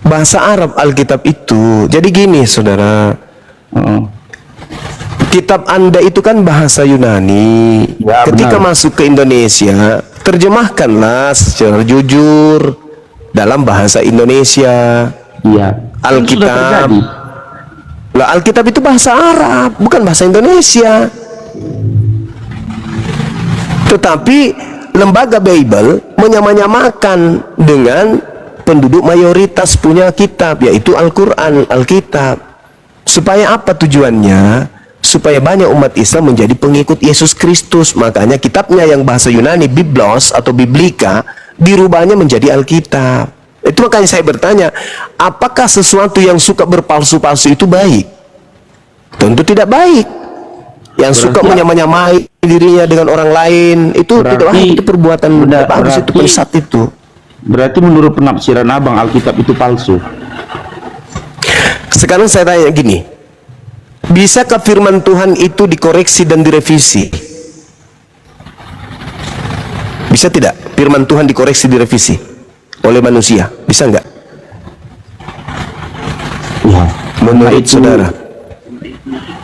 Bahasa Arab Alkitab itu. Jadi gini, saudara. Kitab Anda itu kan bahasa Yunani. Ya, ketika benar. masuk ke Indonesia, terjemahkanlah secara jujur dalam bahasa Indonesia. Iya. Alkitab. Lah Alkitab itu bahasa Arab, bukan bahasa Indonesia. Tetapi lembaga Bible menyamanyamakan dengan penduduk mayoritas punya kitab, yaitu Al-Quran, Alkitab. Supaya apa tujuannya? Supaya banyak umat Islam menjadi pengikut Yesus Kristus. Makanya kitabnya yang bahasa Yunani, Biblos atau Biblika, dirubahnya menjadi Alkitab. Itu makanya saya bertanya, apakah sesuatu yang suka berpalsu-palsu itu baik? Tentu tidak baik. Yang suka menyamai dirinya dengan orang lain, itu tidak baik, itu perbuatan tidak bagus, itu penyesat itu. Berarti menurut penafsiran Abang, Alkitab itu palsu. Sekarang saya tanya gini, bisakah firman Tuhan itu dikoreksi dan direvisi? Bisa tidak firman Tuhan dikoreksi, direvisi oleh manusia? Bisa enggak? Ya, menurut saudara?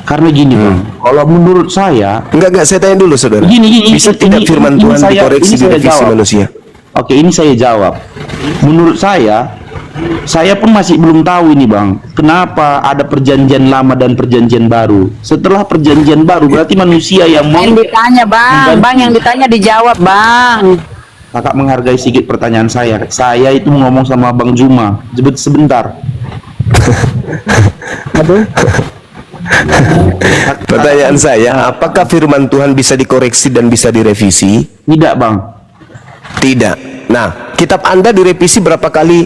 Karena gini Bang, kalau menurut saya, enggak, saya tanya dulu saudara. Bisa tidak firman Tuhan dikoreksi, direvisi manusia? Oke, ini saya jawab. Menurut saya, Saya pun masih belum tahu ini bang, kenapa ada perjanjian lama dan perjanjian baru. Setelah perjanjian baru berarti manusia yang mau. Yang ditanya bang, yang ditanya dijawab bang. Kakak menghargai sedikit pertanyaan saya. Saya itu ngomong sama Bang Juma. Sebentar. Aduh. Pertanyaan saya, apakah firman Tuhan bisa dikoreksi dan bisa direvisi? Tidak bang. Tidak. Nah, kitab Anda direvisi berapa kali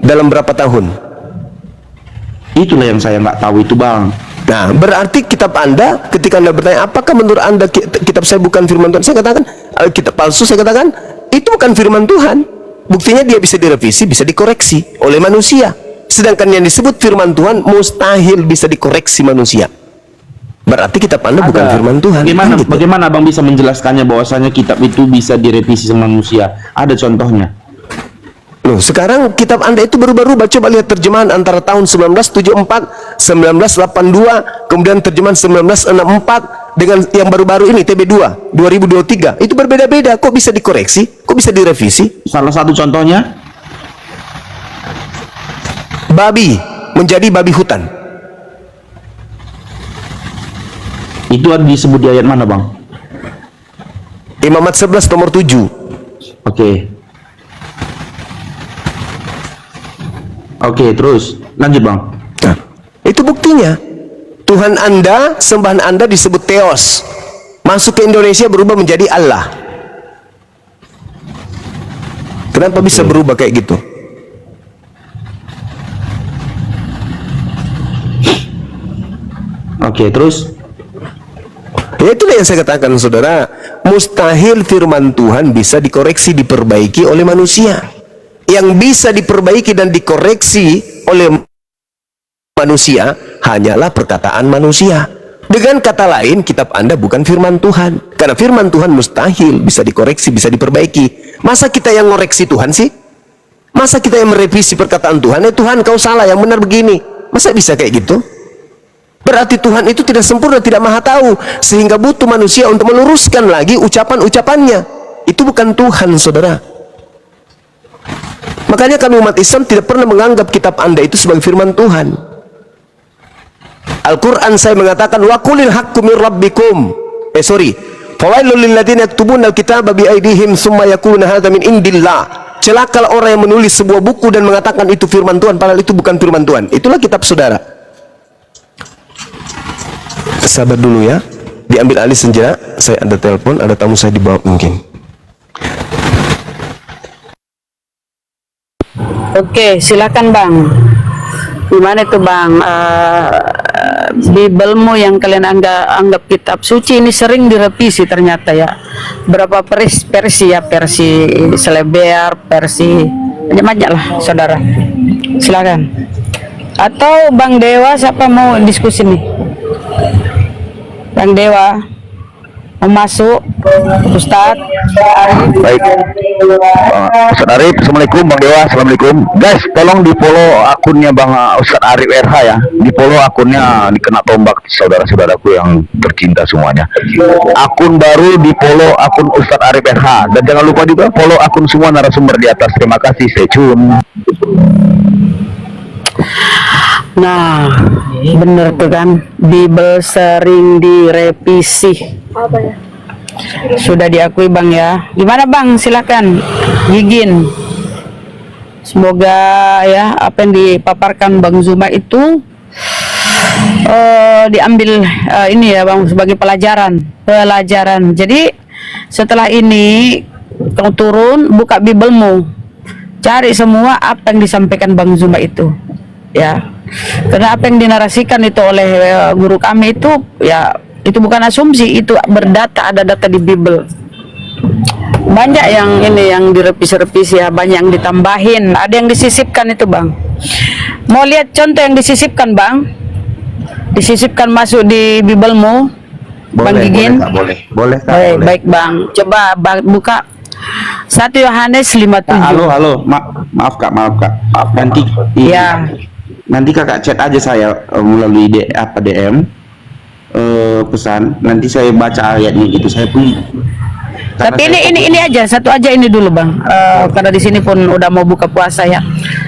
dalam berapa tahun? Itulah yang saya nggak tahu itu bang. Nah, berarti kitab Anda, ketika Anda bertanya, apakah menurut Anda kitab saya bukan firman Tuhan? Saya katakan, kitab palsu, saya katakan, itu bukan firman Tuhan. Buktinya dia bisa direvisi, bisa dikoreksi oleh manusia. Sedangkan yang disebut firman Tuhan mustahil bisa dikoreksi manusia. Berarti kitab Anda bukan firman Tuhan. Bagaimana Bang bisa menjelaskannya bahwasanya kitab itu bisa direvisi sama manusia? Ada contohnya? Loh, sekarang kitab Anda itu berubah-ubah. Coba lihat terjemahan antara tahun 1974, 1982, kemudian terjemahan 1964 dengan yang baru-baru ini TB2 2023. Itu berbeda-beda. Kok bisa dikoreksi? Kok bisa direvisi? Salah satu contohnya, babi menjadi babi hutan. itu ada disebut di ayat mana Bang? Imamat 11 nomor 7. Oke, terus lanjut Bang. Nah, itu buktinya. Tuhan Anda, sembahan Anda disebut Theos. Masuk ke Indonesia berubah menjadi Allah. Kenapa bisa berubah kayak gitu? Oke, terus? Ya itulah yang saya katakan saudara, mustahil firman Tuhan bisa dikoreksi, diperbaiki oleh manusia. Yang bisa diperbaiki dan dikoreksi oleh manusia hanyalah perkataan manusia. Dengan kata lain, kitab Anda bukan firman Tuhan. Karena firman Tuhan mustahil bisa dikoreksi, bisa diperbaiki. Masa kita yang ngoreksi Tuhan sih? Masa kita yang merevisi perkataan Tuhan? Tuhan kau salah, yang benar begini. Masa bisa kayak gitu? Berarti Tuhan itu tidak sempurna, tidak maha tahu, sehingga butuh manusia untuk meluruskan lagi ucapan-ucapannya. Itu bukan Tuhan, saudara. Makanya kami umat Islam tidak pernah menganggap kitab Anda itu sebagai firman Tuhan. Al-Quran saya mengatakan, wa qulil haqqu min rabbikum. Fawailul lil ladzina yaktubuna al-kitaba bi aydihim summa yaquluna hadza min indillah. Celakalah orang yang menulis sebuah buku dan mengatakan itu firman Tuhan, padahal itu bukan firman Tuhan. Itulah kitab saudara. Sabar dulu ya, diambil alih sejenak. Saya ada telepon, ada tamu saya di bawah mungkin. Oke, silakan Bang. Gimana tuh Bang? Bibelmu yang kalian anggap kitab suci ini sering direvisi ternyata ya. Berapa versi ya? Versi selebar, versi banyak-banyak lah saudara. Silakan. Atau Bang Dewa, siapa mau diskusi nih? Bang Dewa mau masuk? Ustadz Arif. Baik, Ustadz Arif, Assalamualaikum. Bang Dewa, Assalamualaikum. Guys, tolong di follow akunnya Bang Ustadz Arif RH ya. Di follow akunnya, dikena tombak saudara-saudaraku yang tercinta semuanya. Akun baru di follow akun Ustadz Arif RH. Dan jangan lupa juga follow akun semua narasumber di atas. Terima kasih, stay tune. Nah, bener tuh kan, Bible sering direvisi. Apa ya? Sudah diakui Bang ya. Gimana Bang? Silakan Gigin. Semoga ya apa yang dipaparkan Bang Zuma itu diambil ini ya Bang sebagai pelajaran. Jadi setelah ini kau turun, buka Bibelmu, cari semua apa yang disampaikan Bang Zuma itu. Ya. Karena apa yang dinarasikan itu oleh guru kami itu ya itu bukan asumsi, itu berdata, ada data di Bible. Banyak yang ini yang direvisi-revisi ya, banyak yang ditambahin, ada yang disisipkan itu Bang. Mau lihat contoh yang disisipkan Bang? Disisipkan masuk di Biblemu, Bang Gigin? Boleh. Baik Bang, coba buka 1 Yohanes 5:7. Halo, maaf Kak. Nanti ya. Nanti Kakak chat aja saya melalui DM pesan. Nanti saya baca ayatnya gitu. Saya pun. Tapi ini aja, satu aja ini dulu Bang. Karena di sini pun udah mau buka puasa ya.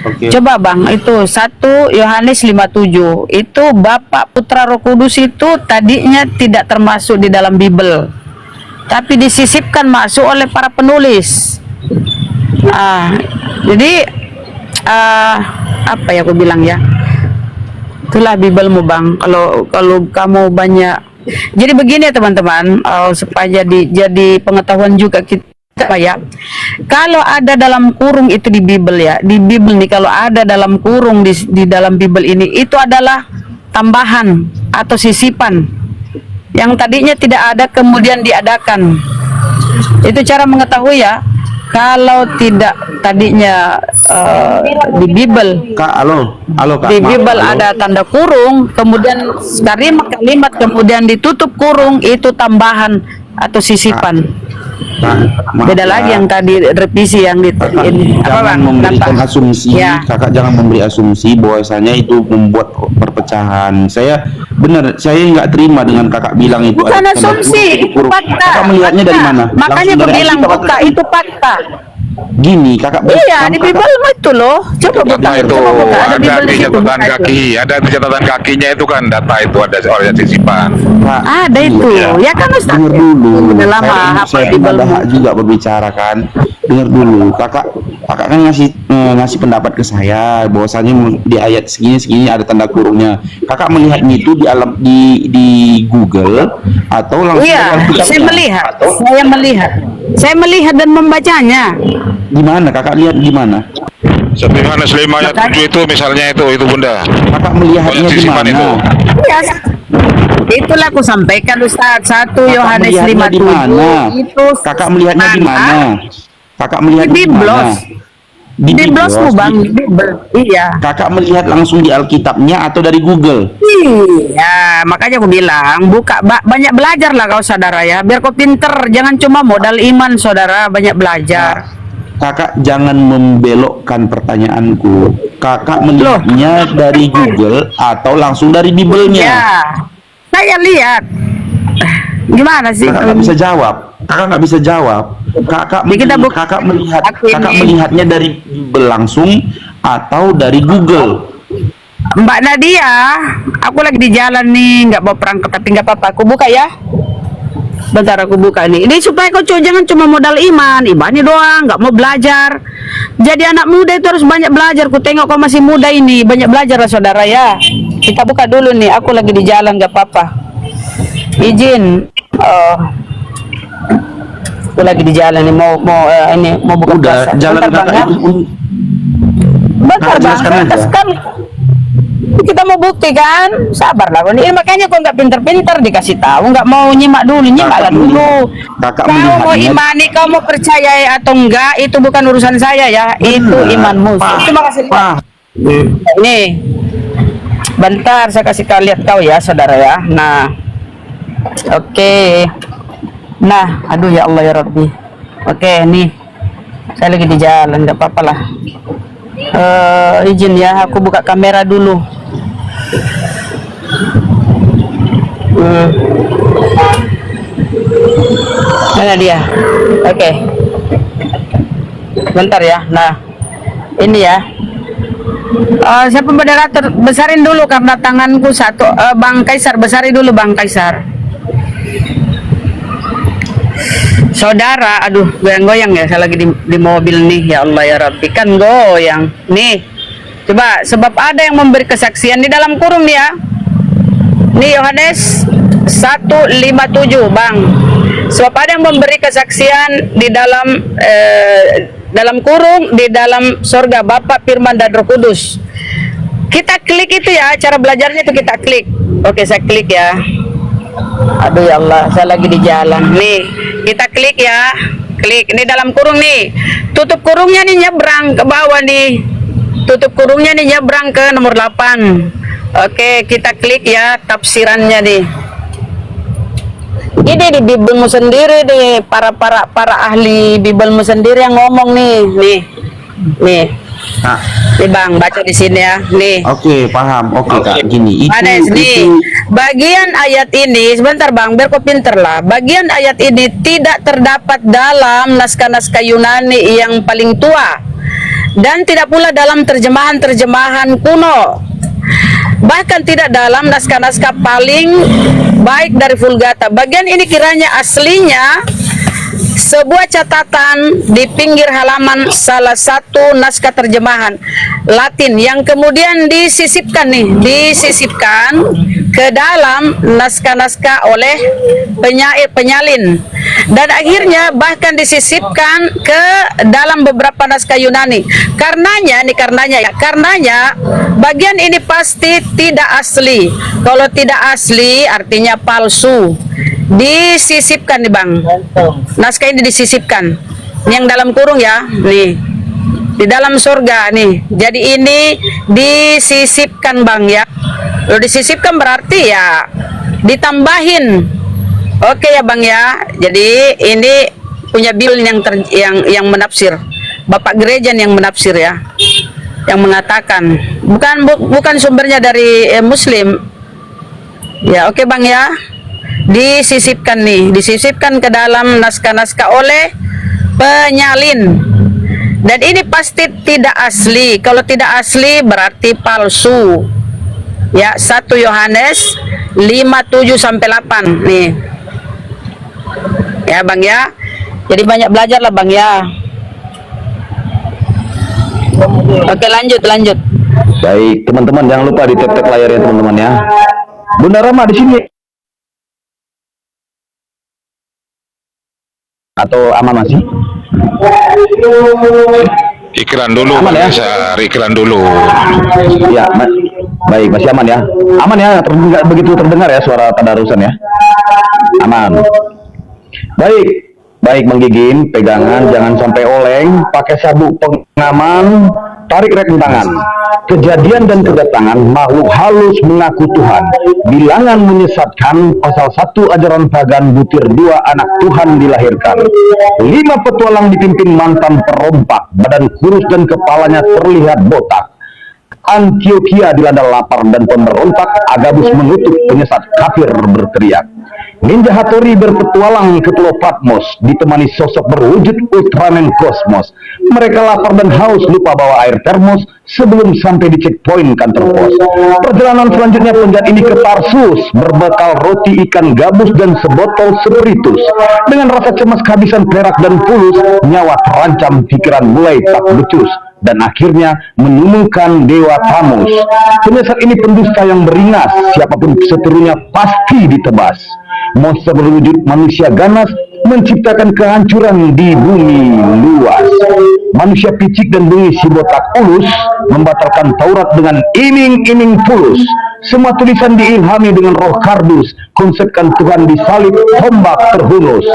Oke. Coba Bang, itu 1 Yohanes 5:7. Itu Bapa, Putra, Roh Kudus itu tadinya tidak termasuk di dalam Bible, tapi disisipkan masuk oleh para penulis. Jadi apa ya aku bilang ya? Itulah Biblemu Bang. Kalau kamu banyak. Jadi begini ya teman-teman, supaya jadi pengetahuan juga kita ya. Kalau ada dalam kurung itu di Bible ya, di Bible nih kalau ada dalam kurung di dalam Bible ini, itu adalah tambahan atau sisipan yang tadinya tidak ada kemudian diadakan. Itu cara mengetahui ya. Kalau tidak tadinya di Bible, Kak, halo Kak. di Maaf, Bible halo. ada tanda kurung, kemudian kalimat kemudian ditutup kurung, itu tambahan atau sisipan. Kak, maaf Beda ya. lagi yang tadi revisi yang di Kakak ini apa jangan Bang? memberikan Kata. asumsi, Ya. kakak jangan memberi asumsi bahwasanya itu membuat perpecahan. Saya nggak terima dengan kakak bilang itu Bukan ada tanda asumsi, itu kurung. fakta. Kakak melihatnya dari Fakta. mana? Makanya Langsung aku dari bilang Alkitab buka atau- itu fakta. Gini, kakak Iya, di kakak- Bible itu loh. Coba buka, Data itu coba buka. Ada ada Bible di di situ. catatan buka itu. kaki, ada di catatan kakinya itu kan data itu ada soalnya sisipan. Kak, Ada itu. Iya. Ya kan Ustaz. dengar dulu. Udah lama saya hafal saya ada Bible-mu. hak juga berbicara kan. Dengar dulu, kakak kan ngasih pendapat ke saya bahwasanya di ayat segini ada tanda kurungnya. Kakak melihatnya itu di Google atau langsung dari Iya, Alkitabnya? saya melihat dan membacanya. Di mana kakak lihat di mana? Seperti mana 5 ayat 7 itu misalnya itu Bunda. Kakak melihatnya Banyak di sisipan mana? itu. Iya. Itulah aku sampaikan Ustaz. 1 Kakak Yohanes melihatnya di mana? 5:7 itu Kakak melihatnya di mana? Kakak melihat Di di mana? Biblos. Di Biblosmu Bang, di Bible. Iya. Kakak melihat langsung di Alkitabnya atau dari Google? Iya, makanya aku bilang buka banyak belajar lah kau saudara ya, biar kau pinter. Jangan cuma modal iman saudara, banyak belajar. Kakak jangan membelokkan pertanyaanku. Kakak melihatnya dari Google atau langsung dari Bible-nya? Ya, saya lihat. Gimana sih? Kakak nggak bisa jawab. Kakak nggak bisa jawab. Kakak Jadi kita kakak melihat Aku kakak ini- melihatnya dari Bible langsung atau dari Google? Mbak Nadia, aku lagi di jalan nih, nggak bawa perangkat tapi nggak apa-apa. Aku buka ya. Bentar aku buka nih. Ini supaya kau jangan cuma modal imannya doang, nggak mau belajar. Jadi anak muda itu harus banyak belajar. Ku tengok kau masih muda ini, banyak belajar lah saudara ya. Kita buka dulu nih. Aku lagi di jalan, nggak apa-apa. Izin. Aku lagi di jalan nih, mau buka Udah, puasa. jalan Bentar, Bang, kakak ya. itu Bentar Kakak Bang, jelaskan aja. sekali. Kita mau bukti kan, sabar lah. Ini makanya kau nggak pinter-pinter dikasih tahu, nggak mau nyimak dulu, nyimak lah dulu. Kakak Kau mau melihatnya- imani, kau mau percayai atau enggak, itu bukan urusan saya ya. Itu imanmu. Terima kasih. Nih, bentar saya kasih kau lihat kau ya, saudara ya. Nah, oke. Nah, aduh ya Allah ya Rabbi. Oke, nih, saya lagi di jalan, nggak apa-apa lah. Izin ya, aku buka kamera dulu. Mana dia? Oke. Bentar ya. Nah, ini ya. Siapa moderator? Besarin dulu karena tanganku satu. Bang Kaisar, besarin dulu Bang Kaisar. Saudara, aduh, goyang-goyang ya. Saya lagi di mobil nih. Ya Allah ya Rabbi, kan goyang. Nih, coba sebab ada yang memberi kesaksian di dalam kurung nih ya. Nih Yohanes 1:57 Bang. Sebab ada yang memberi kesaksian di dalam kurung di dalam sorga Bapa, Firman dan Roh Kudus. Kita klik itu ya, cara belajarnya itu kita klik. Oke, saya klik ya. Aduh ya Allah, saya lagi di jalan. Nih, kita klik ya. Klik, ini dalam kurung nih. Tutup kurungnya nih nyebrang ke bawah nih. Tutup kurungnya nih nyebrang ke nomor 8. Oke, kita klik ya tafsirannya nih. Ini di Bibelmu sendiri nih, para ahli Bibelmu sendiri yang ngomong nih. Nih. Nah, Nih Bang, baca di sini ya. Nih. oke, paham. Oke, Kak, gini. Ada nih. Bagian ayat ini, sebentar Bang, biar kau pinter lah. Bagian ayat ini tidak terdapat dalam naskah-naskah Yunani yang paling tua. dan tidak pula dalam terjemahan-terjemahan kuno, bahkan tidak dalam naskah-naskah paling baik dari Vulgata. Bagian ini kiranya aslinya sebuah catatan di pinggir halaman salah satu naskah terjemahan Latin yang kemudian disisipkan ke dalam naskah-naskah oleh penyalin, dan akhirnya bahkan disisipkan ke dalam beberapa naskah Yunani. Karenanya bagian ini pasti tidak asli. Kalau tidak asli artinya palsu. Disisipkan nih Bang, naskah ini disisipkan, yang dalam kurung ya, nih di dalam surga nih. Jadi ini disisipkan Bang ya. Lo disisipkan berarti ya ditambahin. Oke ya Bang ya. Jadi ini punya Bill yang menafsir, Bapak gereja yang menafsir ya, yang mengatakan bukan sumbernya dari Muslim. Ya oke Bang ya. Disisipkan ke dalam naskah-naskah oleh penyalin, dan ini pasti tidak asli. Kalau tidak asli berarti palsu ya. 1 Yohanes 5:7-8 nih ya Bang ya. Jadi banyak belajar lah Bang ya. Oke, lanjut. Baik, teman-teman jangan lupa di tap layarnya teman-teman ya. Bunda Rama di sini atau aman masih? Iklan dulu, Aman ya? iklan dulu. Ya, baik, masih aman ya. Aman ya, begitu terdengar ya suara tadarusan ya. Aman. Baik Bang Gigin, pegangan jangan sampai oleng, pakai sabuk pengaman, tarik rem tangan. Kejadian dan kedatangan makhluk halus mengaku Tuhan. Bilangan menyesatkan, pasal 1 ajaran pagan, butir 2 anak Tuhan dilahirkan. 5 petualang dipimpin mantan perompak, badan kurus dan kepalanya terlihat botak. Antioquia dilanda lapar dan pemberontak, Agabus mengutuk penyesat kafir berteriak. Ninja Hattori berpetualang ke Pulau Patmos, ditemani sosok berwujud Ultraman Kosmos. Mereka lapar dan haus, lupa bawa air termos sebelum sampai di checkpoint kantor pos. Perjalanan selanjutnya penjahat ini ke Tarsus, berbekal roti ikan gabus dan sebotol spiritus. Dengan rasa cemas kehabisan perak dan pulus, nyawa terancam, pikiran mulai tak becus, dan akhirnya menemukan Dewa Tamus. Penyesat ini pendusta yang beringas, siapapun seterunya pasti ditebas. Monster berwujud manusia ganas, menciptakan kehancuran di bumi luas. Manusia picik dan bengis si botak ulus, membatalkan Taurat dengan iming-iming fulus. Semua tulisan diilhami dengan roh kardus, konsepkan Tuhan disalib, tombak terhunus.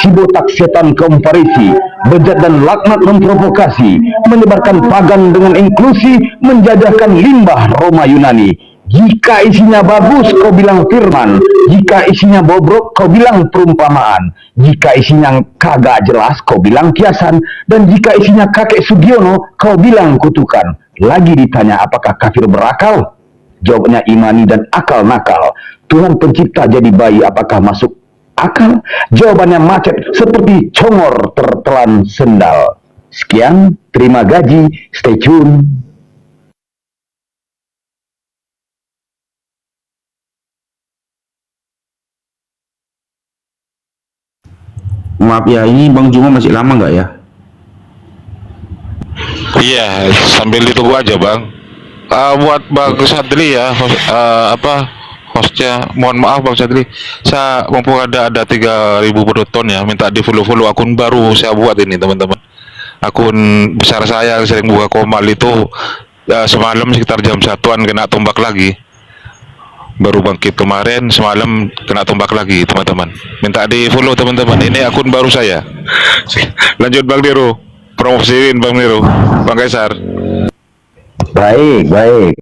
Si botak setan kaum Farisi, bejat dan laknat memprovokasi, menyebarkan pagan dengan inklusi, menjajahkan limbah Roma Yunani. Jika isinya bagus, kau bilang firman. Jika isinya bobrok, kau bilang perumpamaan. Jika isinya kagak jelas, kau bilang kiasan. Dan jika isinya kakek Sugiono, kau bilang kutukan. Lagi ditanya apakah kafir berakal? Jawabnya imani dan akal nakal. Tuhan pencipta jadi bayi, apakah masuk akal? Jawabannya macet seperti congor tertelan sendal. Sekian, terima gaji, stay tune. Maaf ya, ini Bang Juma masih lama nggak ya? Iya, sambil ditunggu aja Bang. Buat Bang Sadli ya, hostnya, mohon maaf Bang Sadli, saya mumpung ada 3.000 penonton ya, minta di follow akun baru saya buat ini teman-teman. Akun besar saya sering buka komal itu semalam sekitar jam 1-an kena tombak lagi. Baru bangkit kemarin, semalam kena tombak lagi teman-teman. Minta di follow teman-teman, ini akun baru saya. Lanjut Bang Niro, promosiin Bang Niro, Bang Kaisar. Baik.